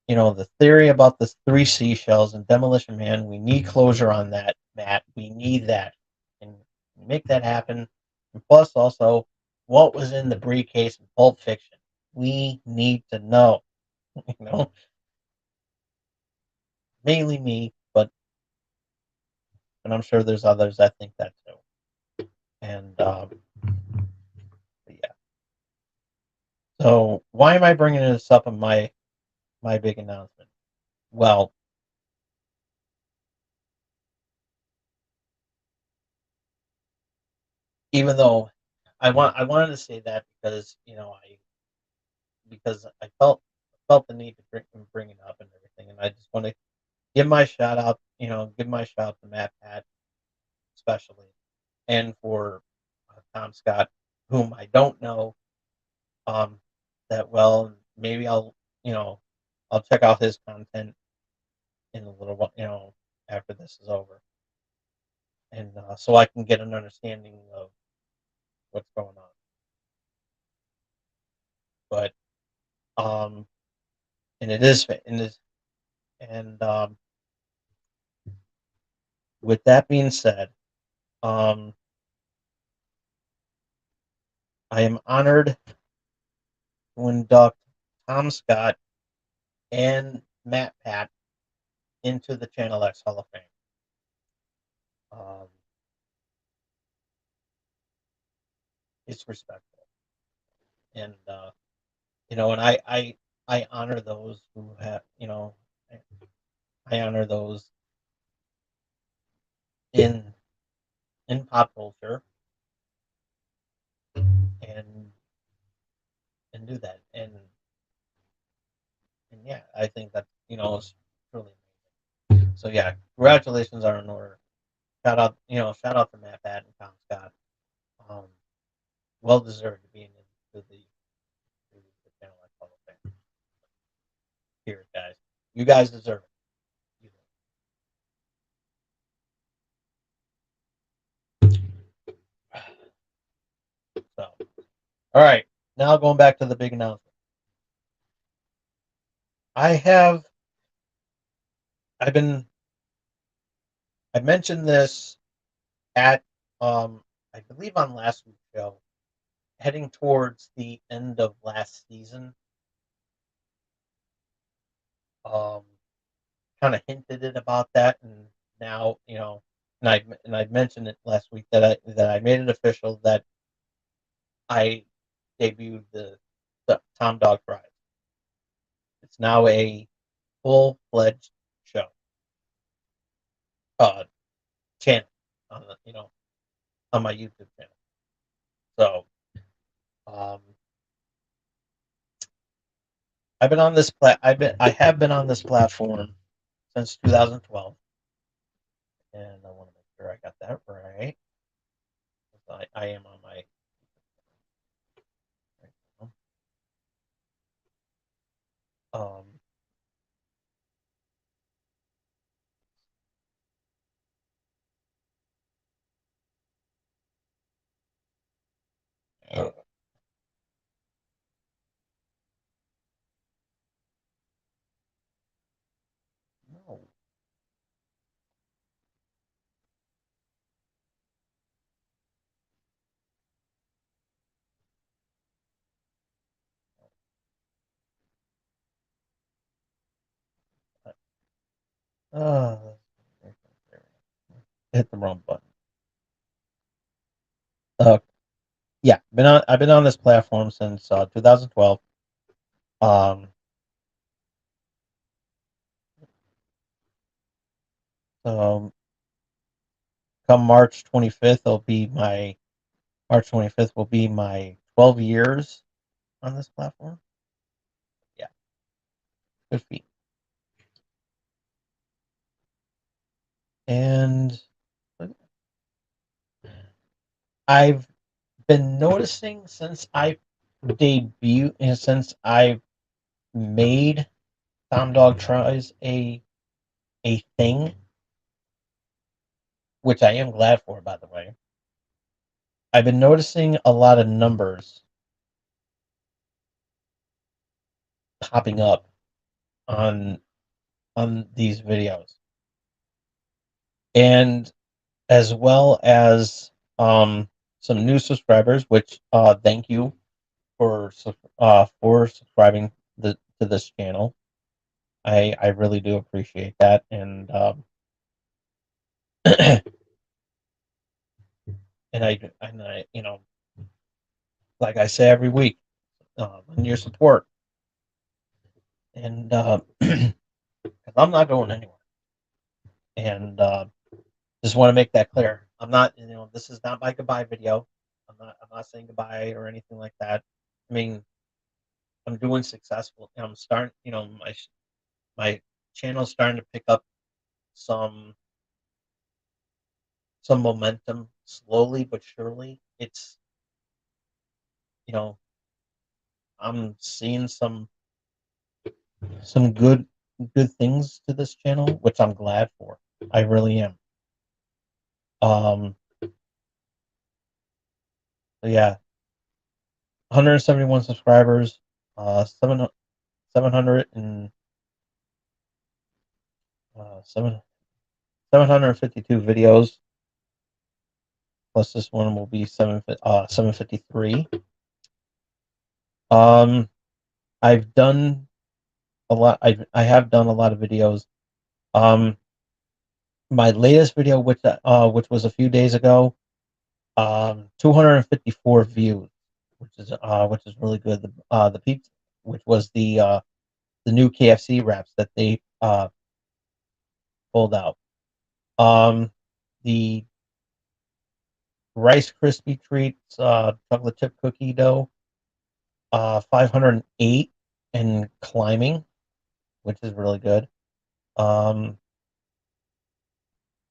The theory about the three seashells and Demolition Man. We need closure on that, Matt. We need that, and make that happen. And plus, also, what was in the briefcase in Pulp Fiction? We need to know. You know, mainly me, and I'm sure there's others that think that too. And yeah. So why am I bringing this up in my big announcement? Well, even though I wanted to say that because I felt the need to bring it up and everything, and I just want to give my shout out, give my shout out to Matt Pat especially, and for Tom Scott, whom I don't know um, that well. Maybe I'll check out his content in a little while, after this is over, and so I can get an understanding of what's going on. But um, and it is and is and with that being said, um, I am honored to induct Tom Scott and Matt Pat into the Channel X Hall of Fame. Um, it's respectful, and and I honor those who have, I honor those in pop culture, and do that, and yeah, I think that is truly amazing. So yeah, congratulations are in order. Shout out to Matt Pat and Tom Scott. Um, well deserved to be into the Channel X Hall of Fame. Here, guys, you guys deserve it. You do. So, all right, now going back to the big announcement. I have I've been I mentioned this at I believe on last week's show, heading towards the end of last season. Um, kind of hinted it about that, and now and I mentioned it last week that I made it official that I debuted the Tom Dog Fries. It's now a full fledged show, uh, channel on the on my YouTube channel. So, um, I have been on this platform since 2012, and I want to make sure I got that right. I am on my right now. Uh, no. Uh, hit the wrong button. Uh, yeah, I've been on this platform since 2012. Um, so come March 25th will be my 12 years on this platform. Yeah, good feat. And I've been noticing since I debuted and since I made Tom Dog Tries a thing, which I am glad for, by the way. I've been noticing a lot of numbers popping up on these videos, and as well as some new subscribers. Which thank you for subscribing to this channel. I really do appreciate that, and and I like I say every week, on your support, and 'cause I'm not going anywhere, and just want to make that clear. I'm not, this is not my goodbye video. I'm not saying goodbye or anything like that. I mean, I'm doing successful. I'm starting, my channel's starting to pick up some momentum slowly but surely. It's, you know, I'm seeing some good things to this channel, which I'm glad for. I really am. Um, so yeah, 171 subscribers, 700 and 7 752 videos. Plus, this one will be 753. Um, I've done a lot. I have done a lot of videos. Um, my latest video, which was a few days ago, 254 views, which is really good. The pizza, which was the new KFC wraps that they pulled out. Um, the Rice Krispie treats, chocolate chip cookie dough, 508 and climbing, which is really good. Um,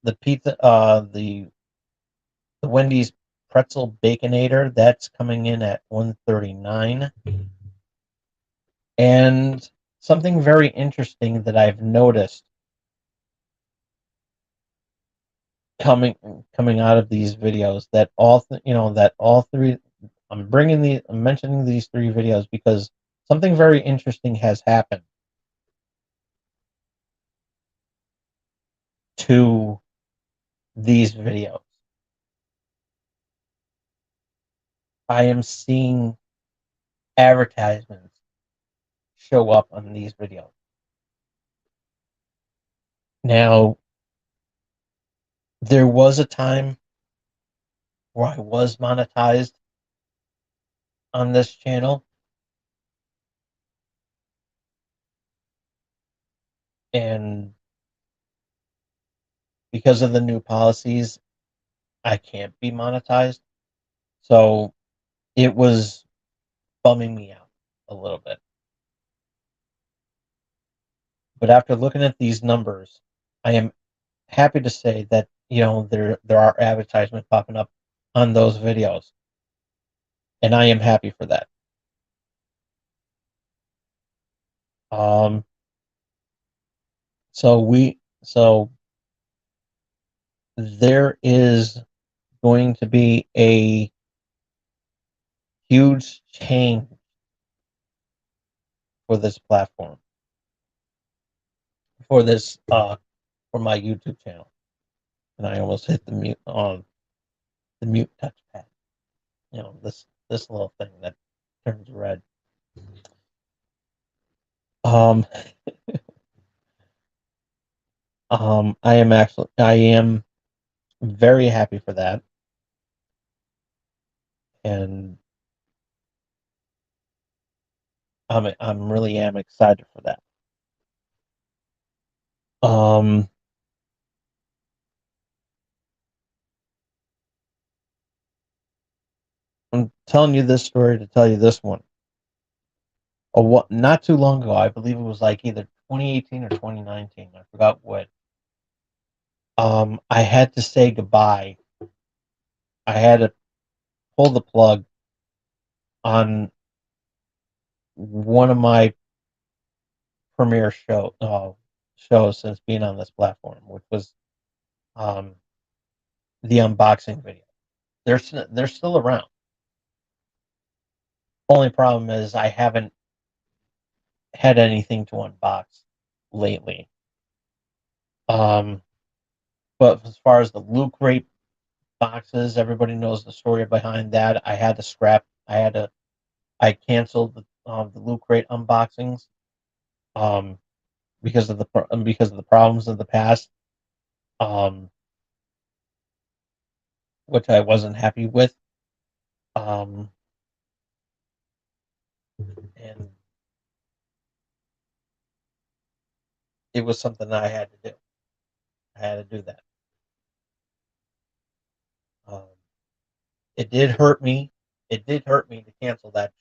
the pizza, the Wendy's pretzel baconator, that's coming in at 139. And something very interesting that I've noticed coming out of these videos, that all three, I'm mentioning these three videos because something very interesting has happened to these videos. I am seeing advertisements show up on these videos. Now, there was a time where I was monetized on this channel, and because of the new policies, I can't be monetized. So it was bumming me out a little bit. But after looking at these numbers, I am happy to say that there are advertisements popping up on those videos, and I am happy for that. Um, so there is going to be a huge change for this platform, for this for my YouTube channel, and I almost hit the mute touchpad. This little thing that turns red. Um, I am very happy for that, and I'm really am excited for that. Um, I'm telling you this story to tell you this one. Not too long ago, I believe it was like either 2018 or 2019. I forgot what. I had to say goodbye. I had to pull the plug on one of my premiere shows since being on this platform, which was um, the unboxing video. They're still around. Only problem is I haven't had anything to unbox lately. Um, but as far as the Loot Crate boxes, everybody knows the story behind that. I had to scrap. I canceled the Loot Crate unboxings um, because of the problems of the past, um, which I wasn't happy with. Um, and it was something that I had to do. I had to do that. Um, it did hurt me. It did hurt me to cancel that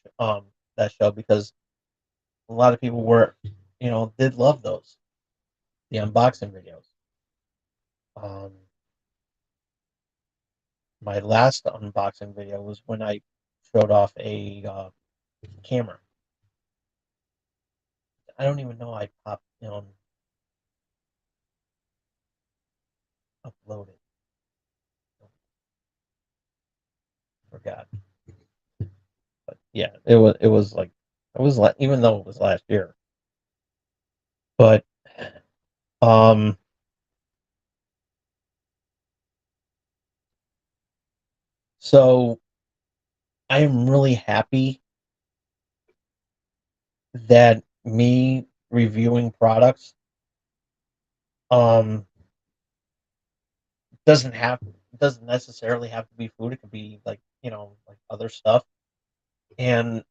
show because a lot of people did love the unboxing videos. Um, my last unboxing video was when I showed off a camera. I don't even know I popped uploaded. Forgot, but yeah, it was like even though it was last year, but um, so I am really happy that me reviewing products um doesn't have doesn't necessarily have to be food. It could be like other stuff, and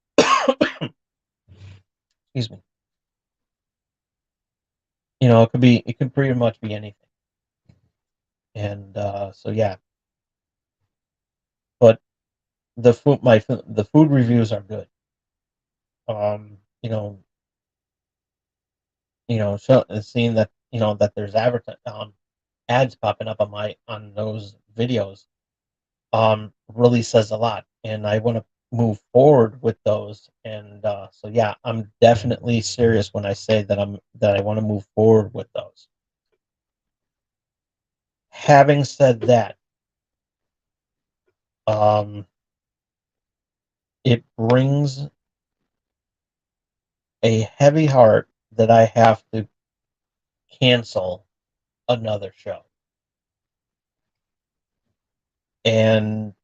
excuse me, it could pretty much be anything. And so yeah, but the food reviews are good. Um, you know, seeing that that there's ads popping up on those videos really says a lot, and I want to move forward with those. And so yeah, I'm definitely serious when I say that I want to move forward with those. Having said that, um, it brings a heavy heart that I have to cancel another show, and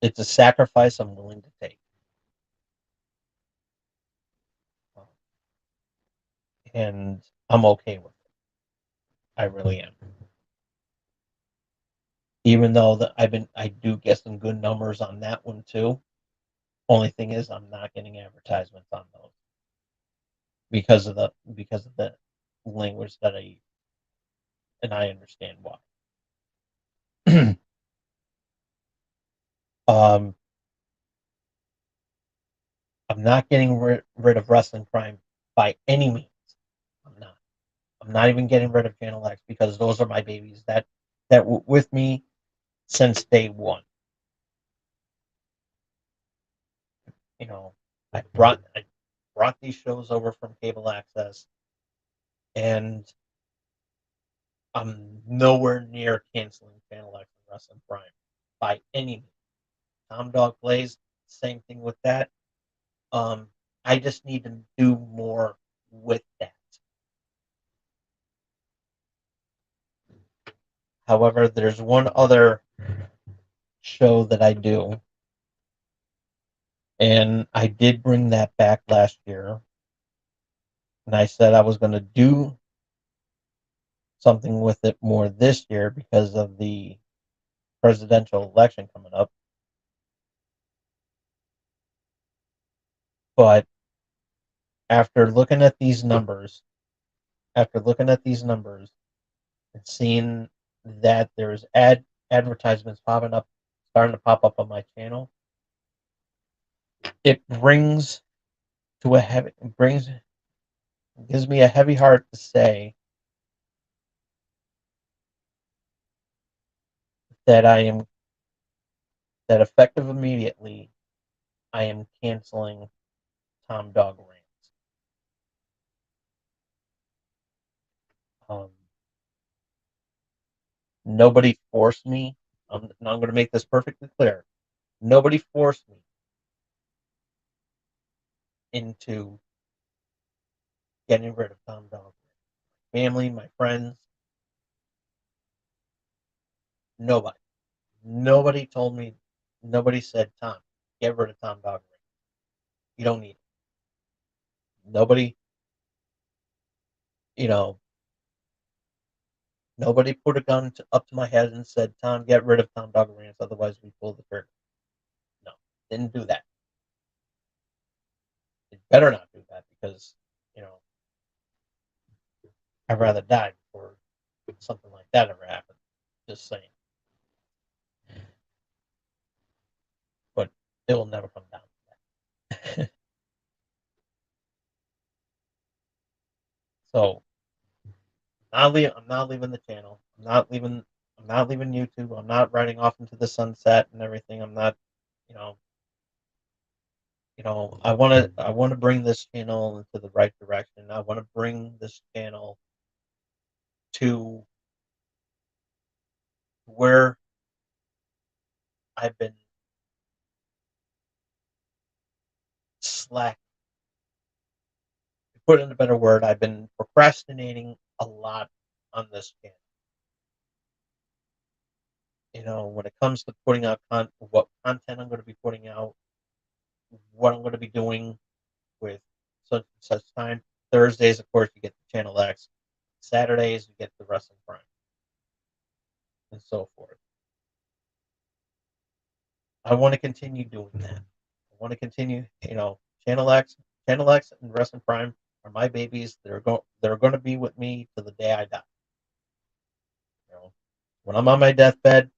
it's a sacrifice I'm willing to take. And I'm okay with it. I really am. Even though I do get some good numbers on that one too. Only thing is, I'm not getting advertisements on those because of the language that I use, and I understand why. Um, I'm not getting rid of Wrestling Prime by any means. I'm not. I'm not even getting rid of Channel X because those are my babies that were with me since day one. You know, I brought these shows over from cable access, and I'm nowhere near canceling Channel X and Wrestling Prime by any means. Tom Dog Plays, same thing with that. Um, I just need to do more with that. However, there's one other show that I do, and I did bring that back last year, and I said I was going to do something with it more this year because of the presidential election coming up. But after looking at these numbers, after looking at these numbers and seeing that there's advertisements popping up, starting to pop up on my channel, it brings to a heavy it brings gives me a heavy heart to say that I am that effective immediately I am canceling Tom Dog Rants. Um, Nobody forced me. I'm going to make this perfectly clear. Nobody forced me into getting rid of Tom Dog. Family, my friends, nobody. Nobody told me. Nobody said, Tom, get rid of Tom Dog. You don't need it. Nobody, you know, nobody put a gun up to my head and said, Tom, get rid of Tom Dog Rants, otherwise we pull the trigger. No, didn't do that. It better not do that because, you know, I'd rather die before something like that ever happened. Just saying. But it will never come down to that. So I'm not leaving the channel. I'm not leaving YouTube. I'm not riding off into the sunset and everything. I'm not, you know, I want to bring this channel into the right direction. I want to bring this channel to where I've been slack. To put in a better word, I've been procrastinating a lot on this channel. You know, when it comes to putting out what content I'm going to be putting out, what I'm going to be doing with such and such time. Thursdays, of course, you get the Channel X. Saturdays, you get the Wrestling Prime, and so forth. I want to continue doing that. I want to continue, Channel X and Wrestling Prime are my babies. They're going to be with me to the day I die. You know, when I'm on my deathbed,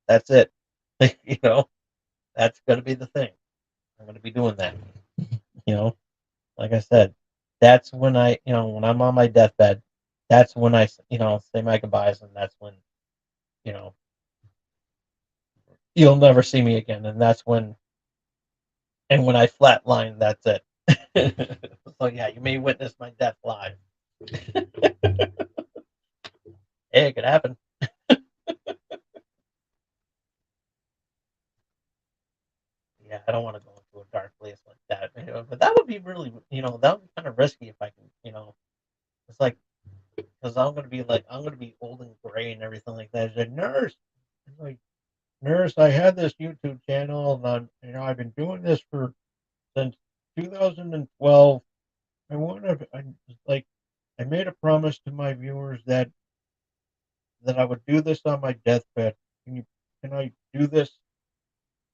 that's it. you know, that's going to be the thing. I'm going to be doing that. You know, like I said, that's when when I'm on my deathbed, that's when I, say my goodbyes, and that's when, you know, you'll never see me again, and when I flatline, that's it. So yeah, you may witness my death live. Hey, it could happen. Yeah, I don't want to go into a dark place like that, but that would be really, that would be kind of risky if I can, it's like because I'm gonna be old and gray and everything like that. It's like nurse, it's like nurse, I had this YouTube channel, and I've been doing this for since 2012. I like I made a promise to my viewers that I would do this on my deathbed. Can I do this?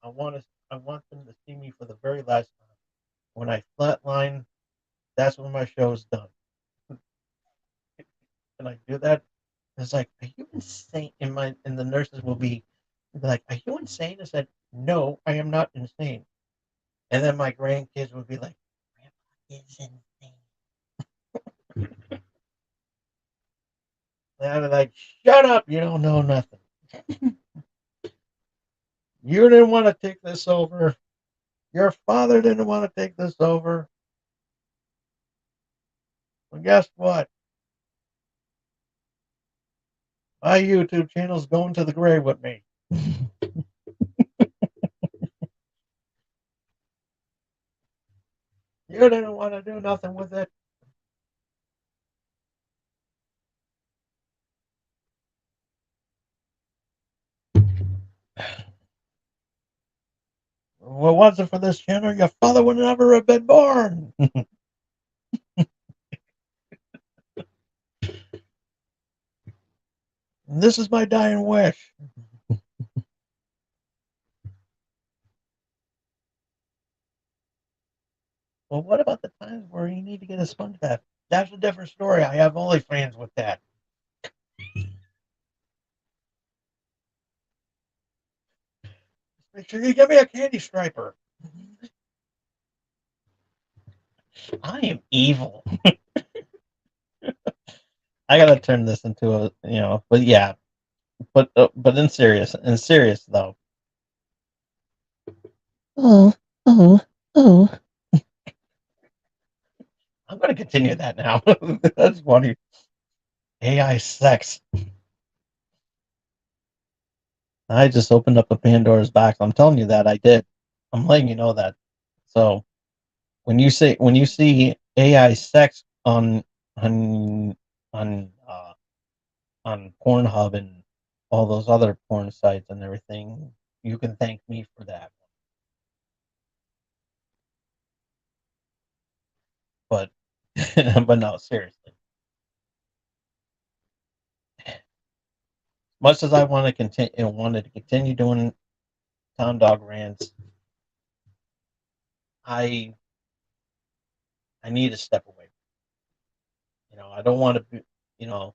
I want them to see me for the very last time. When I flatline, that's when my show is done. Can I do that? It's like, are you insane? And the nurses will be like, are you insane? I said, No, I am not insane. And then my grandkids would be like, Grandpa is insane. And I'd be like, shut up, you don't know nothing. You didn't want to take this over. Your father didn't want to take this over. Well, guess what? My YouTube channel's going to the grave with me. You didn't want to do nothing with it. Well, it wasn't for this channel, your father would never have been born. This is my dying wish. Well, what about the times where you need to get a sponge bath? That's a different story. I have OnlyFans with that. Make sure you give me a candy striper. I am evil. I gotta turn this into a, but yeah, but in serious though. Oh, oh, oh. I'm gonna continue that now. That's funny. AI sex. I just opened up a Pandora's box. I'm telling you that I did. I'm letting you know that. So when you see AI sex on on Pornhub and all those other porn sites and everything, you can thank me for that. But but no, seriously. Much as I want to continue, wanted to continue doing Tom Dog rants, I I need to step away. I don't want to be, you know,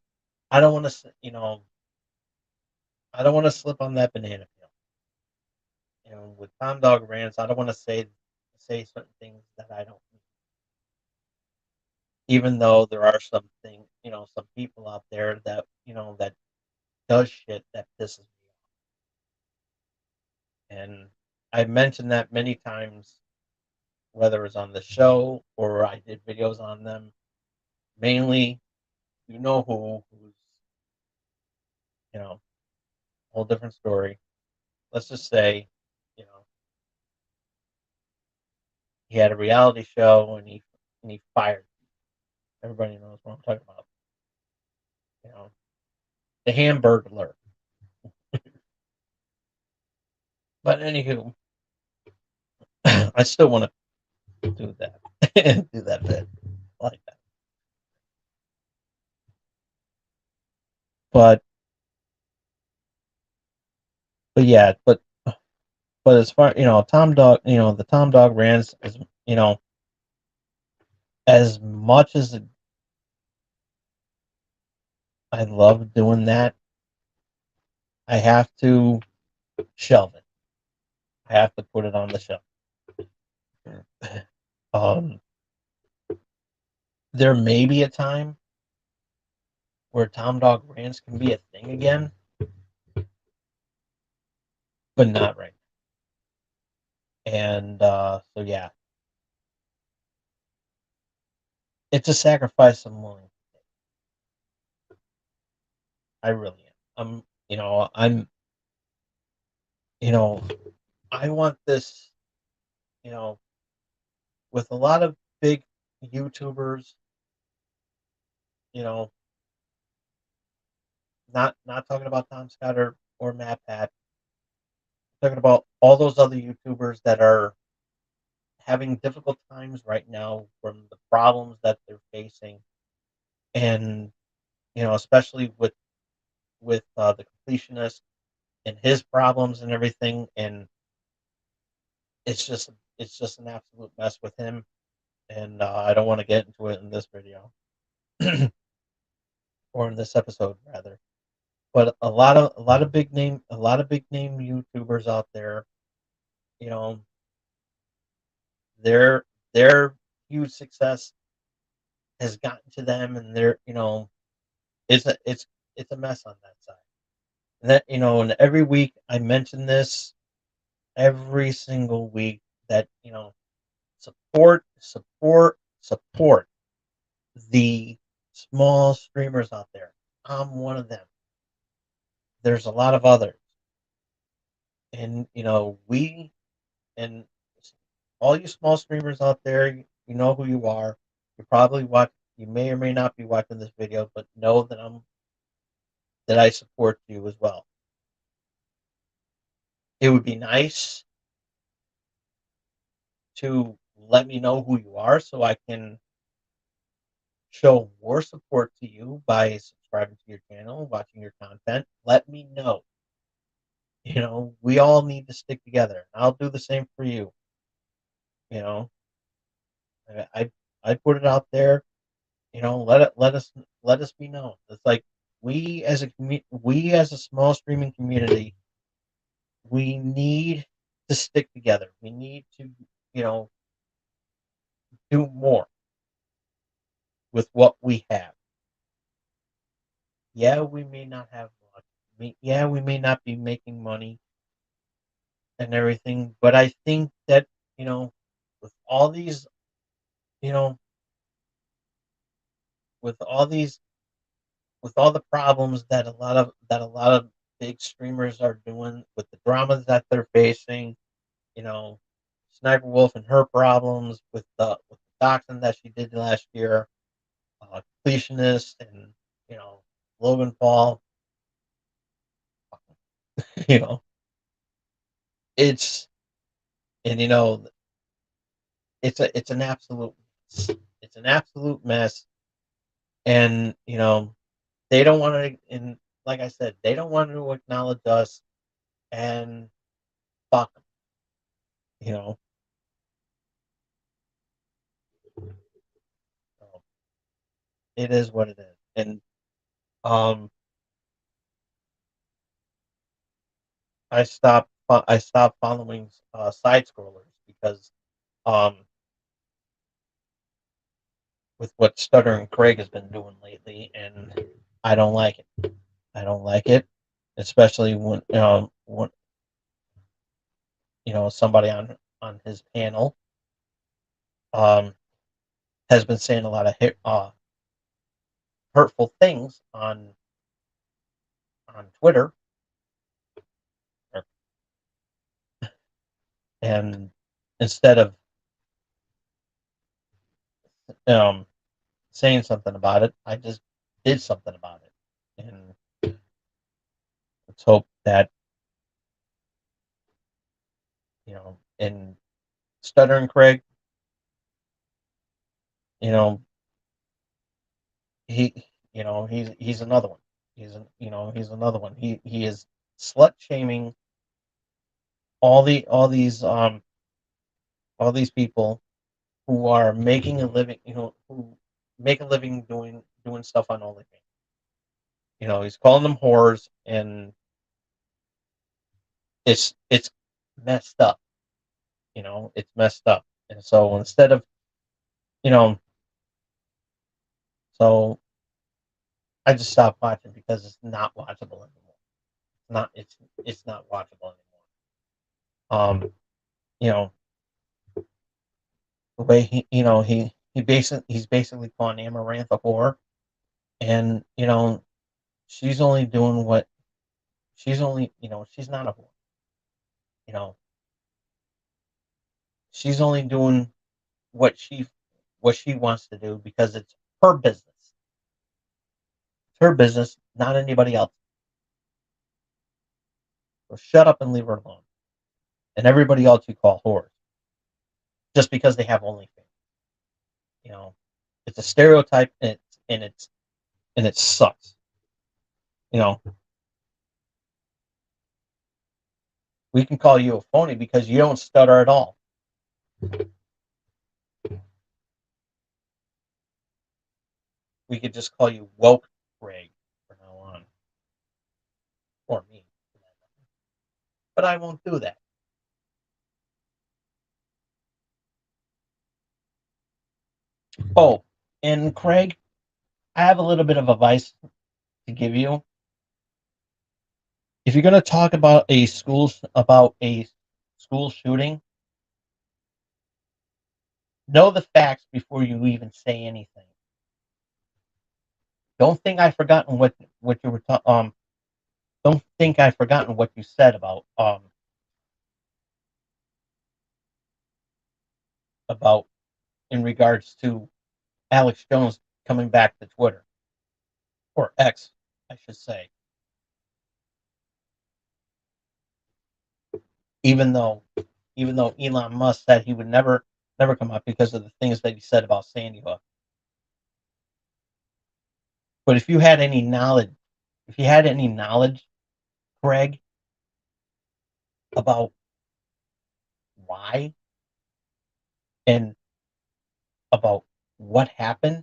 I don't want to, I don't want to slip on that banana peel. With Tom Dog rants, I don't want to say certain things that I don't mean. Even though there are some people out there that that does shit that pisses me off. And I've mentioned that many times, whether it's on the show or I did videos on them. Mainly, who's whole different story. Let's just say, you know, he had a reality show and he fired. Everybody knows what I'm talking about. You know, the Hamburglar. But anywho, I still want to do that, do that bit like that. But but yeah, but as far Tom Dog, the Tom Dog rants is as much as I love doing that, I have to shelve it. I have to put it on the shelf. Um, there may be a time where Tom Dog rants can be a thing again, but not right now. And so yeah, it's a sacrifice I'm willing to take. I really am. You know, I want this, you know, with a lot of big YouTubers, you know, not talking about Tom Scott or Matt Pat, talking about all those other YouTubers that are having difficult times right now from the problems that they're facing, and especially with the completionist and his problems and everything, and it's just an absolute mess with him, and I don't want to get into it in this video or in this episode rather. But a lot of big name YouTubers out there, you know, their their huge success has gotten to them, and they're, it's a it's a mess on that side. And that, and every week I mention this every single week that, support, support, support the small streamers out there. I'm one of them. There's a lot of others. And, we and all you small streamers out there, you know who you are. You may or may not be watching this video, but know that I support you as well. It would be nice to let me know who you are so I can show more support to you by subscribing to your channel, watching your content. Let me know. We all need to stick together. I'll do the same for you. You know, I I put it out there. Let us be known. It's like we as a small streaming community, we need to stick together. We need to, you know, do more with what we have. Yeah, we may not have much. Yeah, we may not be making money and everything, but I think that, you know, with all these, you know, with all these, with all the problems that a lot of big streamers are doing, with the dramas that they're facing, you know, Sniper Wolf and her problems with the doxing that she did last year, completionist and, you know, Logan Paul, you know, it's and it's an absolute mess, and they don't want to, and like I said, they don't want to acknowledge us, and fuck 'em, you know. So it is what it is, and um, I stopped following side scrollers because um, with what Stuttering Craig has been doing lately, and I don't like it. I don't like it, especially when somebody on his panel um has been saying a lot of hurtful things on Twitter, or- and instead of um saying something about it, I just did something about it, and let's hope that and Stuttering Craig, you know, he he's another one. He's another one. He is slut shaming all these people who are making a living, who make a living doing stuff on OnlyFans. He's calling them whores, and it's messed up. It's messed up. And so instead of, you know, so I just stopped watching because it's not watchable anymore. It's not watchable anymore. You know, the way he's basically calling Amaranth a whore, and she's only doing what she's not a whore. You know, she's only doing what she wants to do because it's her business. It's her business, not anybody else. So shut up and leave her alone. And everybody else you call whores just because they have OnlyFans. You know, it's a stereotype, and it sucks. You know, we can call you a phony because you don't stutter at all. We could just call you woke Greg from now on, or me, but I won't do that. Oh, and Craig, I have a little bit of advice to give you. If you're going to talk about a school shooting, know the facts before you even say anything. Don't think I've forgotten what you were don't think I've forgotten what you said about in regards to Alex Jones coming back to Twitter or X, I should say. Even though Elon Musk said he would never come up because of the things that he said about Sandy Hook. But if you had any knowledge, Greg, about why and about what happened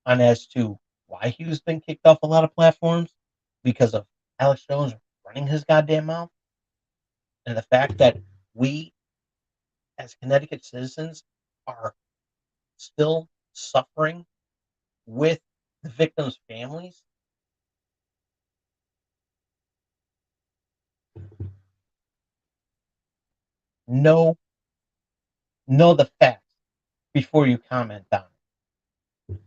on as to why he was been kicked off a lot of platforms because of Alex Jones running his goddamn mouth, and the fact that we as Connecticut citizens are still suffering with the victims' families. Know know the facts before you comment on it.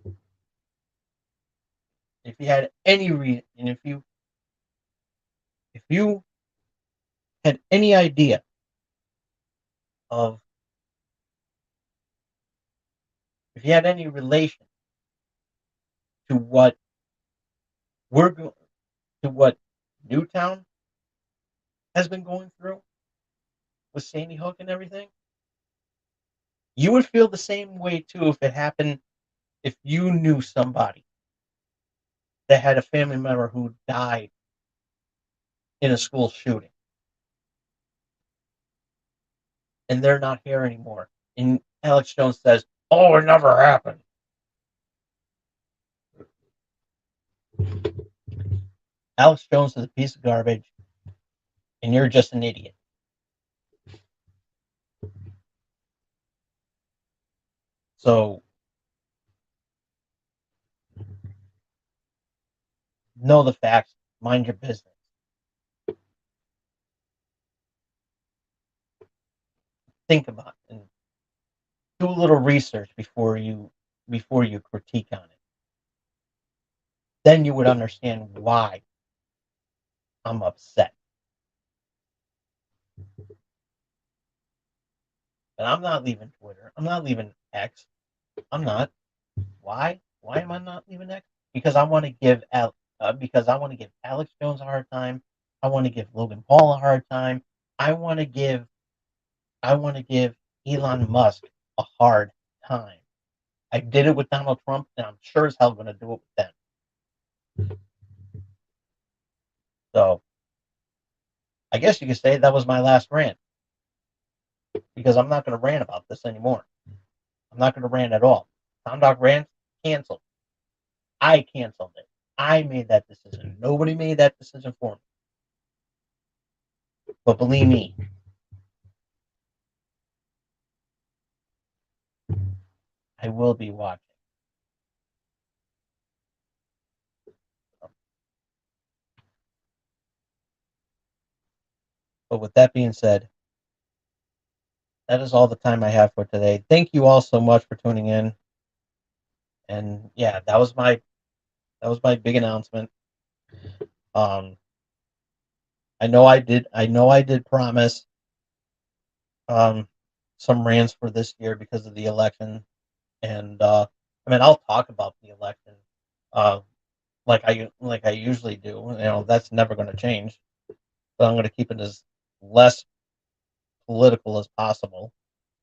If you had any reason, and if you had any idea of if you had any relation to what we're going to what Newtown has been going through with Sandy Hook and everything, you would feel the same way too if it happened if you knew somebody that had a family member who died in a school shooting and they're not here anymore. And Alex Jones says, "Oh, it never happened." Alex Jones is a piece of garbage, and you're just an idiot. So know the facts, mind your business. Think about it and do a little research before you critique on it. Then you would understand why I'm upset. But I'm not leaving Twitter. I'm not leaving X. I'm not. Why? Why am I not leaving X? Because I want to because I want to give Alex Jones a hard time. I want to give Logan Paul a hard time. I want to give I want to give Elon Musk a hard time. I did it with Donald Trump, and I'm sure as hell going to do it with them. So I guess you could say that was my last rant because I'm not going to rant about this anymore. I'm not going to rant at all. Tom Dog rant canceled. I canceled it. I made that decision. Nobody made that decision for me. But believe me, I will be watching. But with that being said, that is all the time I have for today. Thank you all so much for tuning in. And yeah, that was my big announcement. Um, I know I did promise um some rants for this year because of the election, and I mean I'll talk about the election uh like I usually do. You know that's never going to change. But I'm going to keep it as less political as possible.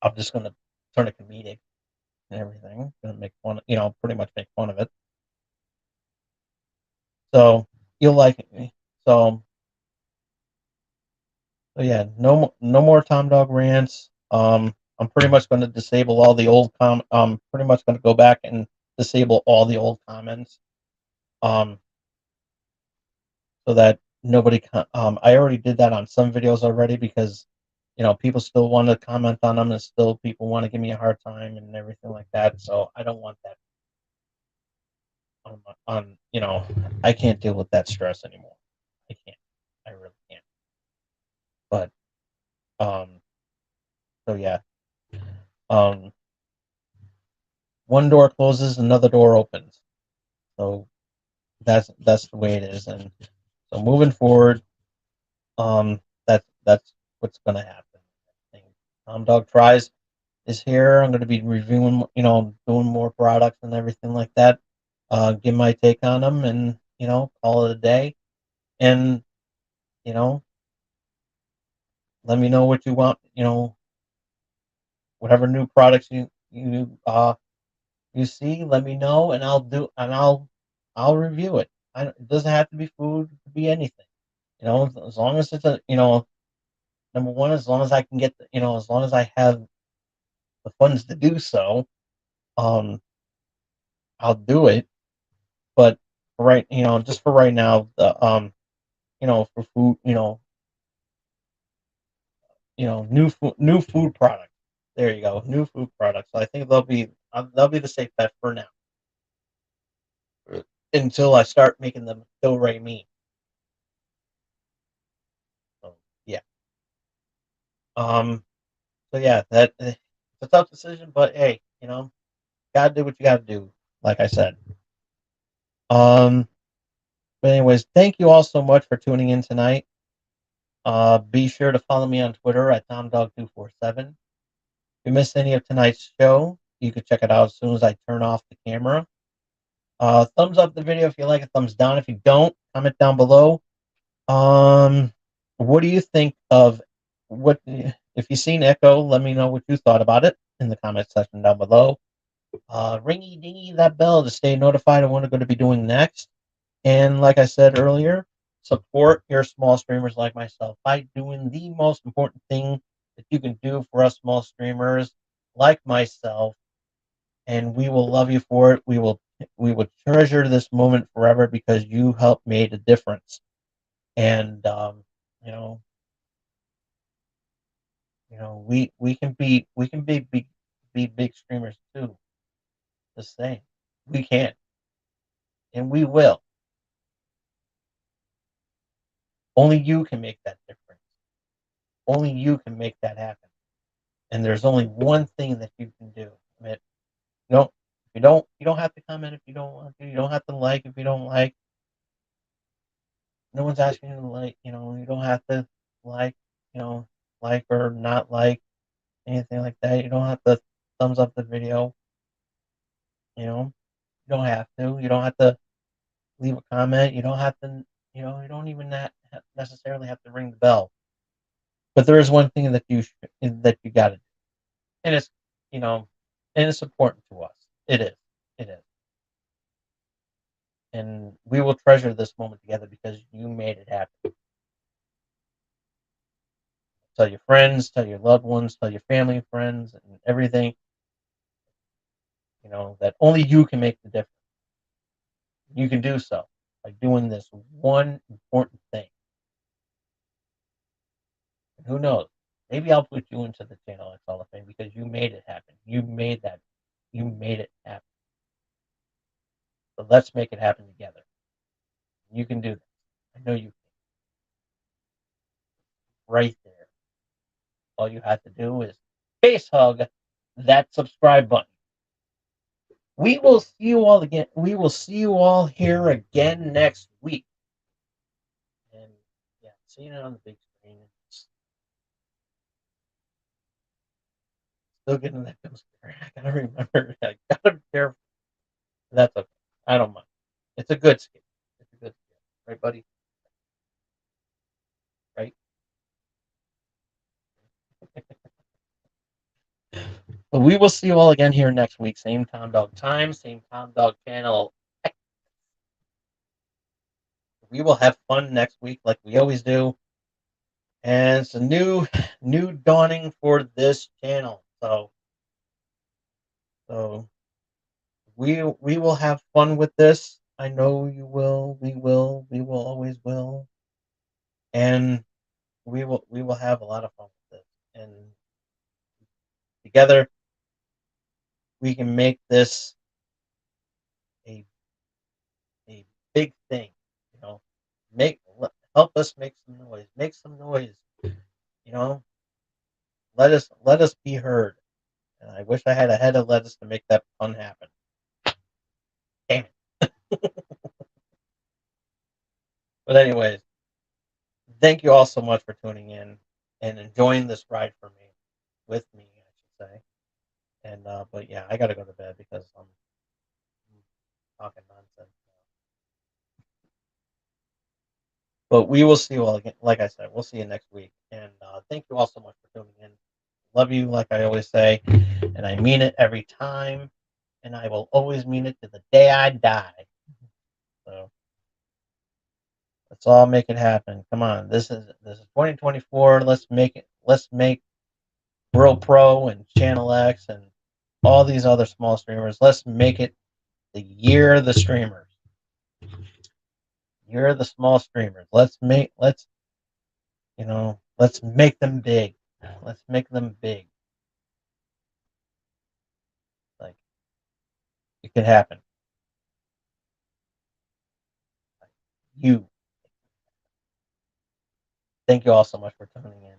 I'm just going to turn it comedic and everything. Going to make fun, pretty much make fun of it. So you'll like me. So So yeah, no more Tom Dog rants. I'm pretty much going to disable all the old pretty much going to go back and disable all the old comments. Um, so that nobody. I already did that on some videos already because people still want to comment on them, and still people want to give me a hard time and everything like that. So I don't want that on. I can't deal with that stress anymore. I can't. I really can't. But um, so yeah, um, one door closes, another door opens. So that's the way it is, and so moving forward, that's what's gonna happen. Dog Fries is here. I'm gonna be reviewing, doing more products and everything like that. Give my take on them, and call it a day. And you know, let me know what you want. Whatever new products you see, let me know, and I'll review it. It doesn't have to be food; it could be anything. As long as it's number one, as long as I can get, as long as I have the funds to do so, um, I'll do it. But just for right now, for food, new food products. There you go, new food products. So I think they'll be the safe bet for now, until I start making them do re mi. So yeah. Um. So yeah, it's a tough decision, but hey, gotta do what you gotta do. Like I said. Um. But anyways, thank you all so much for tuning in tonight. Be sure to follow me on Twitter at TomDog247. If you missed any of tonight's show, you can check it out as soon as I turn off the camera. Thumbs up the video if you like it. Thumbs down if you don't. Comment down below. Um, what do you think of what? If you've seen Echo, let me know what you thought about it in the comment section down below. Ringy dingy that bell to stay notified of what I'm going to be doing next. And like I said earlier, support your small streamers like myself by doing the most important thing that you can do for us small streamers like myself, and we will love you for it. We will treasure this moment forever because you helped made a difference. And you know, we can be big streamers too. The same, we can, and we will. Only you can make that difference. Only you can make that happen. And there's only one thing that you can do. I mean, you don't have to comment if you don't want to. You don't have to like if you don't like. No one's asking you to like. You don't have to like. You know, like or not like anything like that. You don't have to thumbs up the video. You don't have to. You don't have to leave a comment. You don't have to. You don't even necessarily have to ring the bell. But there is one thing that you got to do, and it's you know, and it's important to us. It is. It is. And we will treasure this moment together because you made it happen. Tell your friends, tell your loved ones, tell your family and friends, and everything. That only you can make the difference. You can do so by doing this one important thing. And who knows? Maybe I'll put you into the Channel X Hall of Fame because you made it happen. You made that. You made it happen. So let's make it happen together. You can do this. I know you can. Right there. All you have to do is face hug that subscribe button. We will see you all again. We will see you all here again next week. And yeah, seeing it on the big screen, still getting that jump scare. I gotta remember. I gotta be careful. That's okay. I don't mind. It's a good scare. It's a good scare, right, buddy? Right? But we will see you all again here next week. Same Tom Dog time, same Tom Dog channel. We will have fun next week like we always do. And it's a new dawning for this channel. So we will have fun with this. I know you will. We will always will. And we will have a lot of fun with this. and together we can make this a a big thing. You know, help us make some noise. Make some noise. You know, let us be heard. And I wish I had a head of lettuce to make that pun happen. Damn it. But anyways, thank you all so much for tuning in and enjoying this ride for me, with me, I should say. And but yeah, I gotta go to bed because I'm talking nonsense. But we will see you all again. Like I said, we'll see you next week. And thank you all so much for tuning in. Love you, like I always say, and I mean it every time. And I will always mean it to the day I die. So let's all make it happen. Come on, this is 2024. Let's make it. Let's make Bro Pro and Channel X and all these other small streamers. Let's make it the year of the streamers. Year of the small streamers. Let's make them big. Let's make them big. Like it could happen. Like, you. Thank you all so much for tuning in.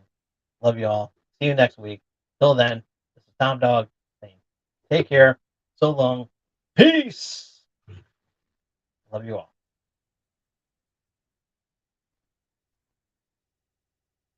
Love you all. See you next week. Till then, this is Tom Dog saying, take care. So long. Peace. Love you all.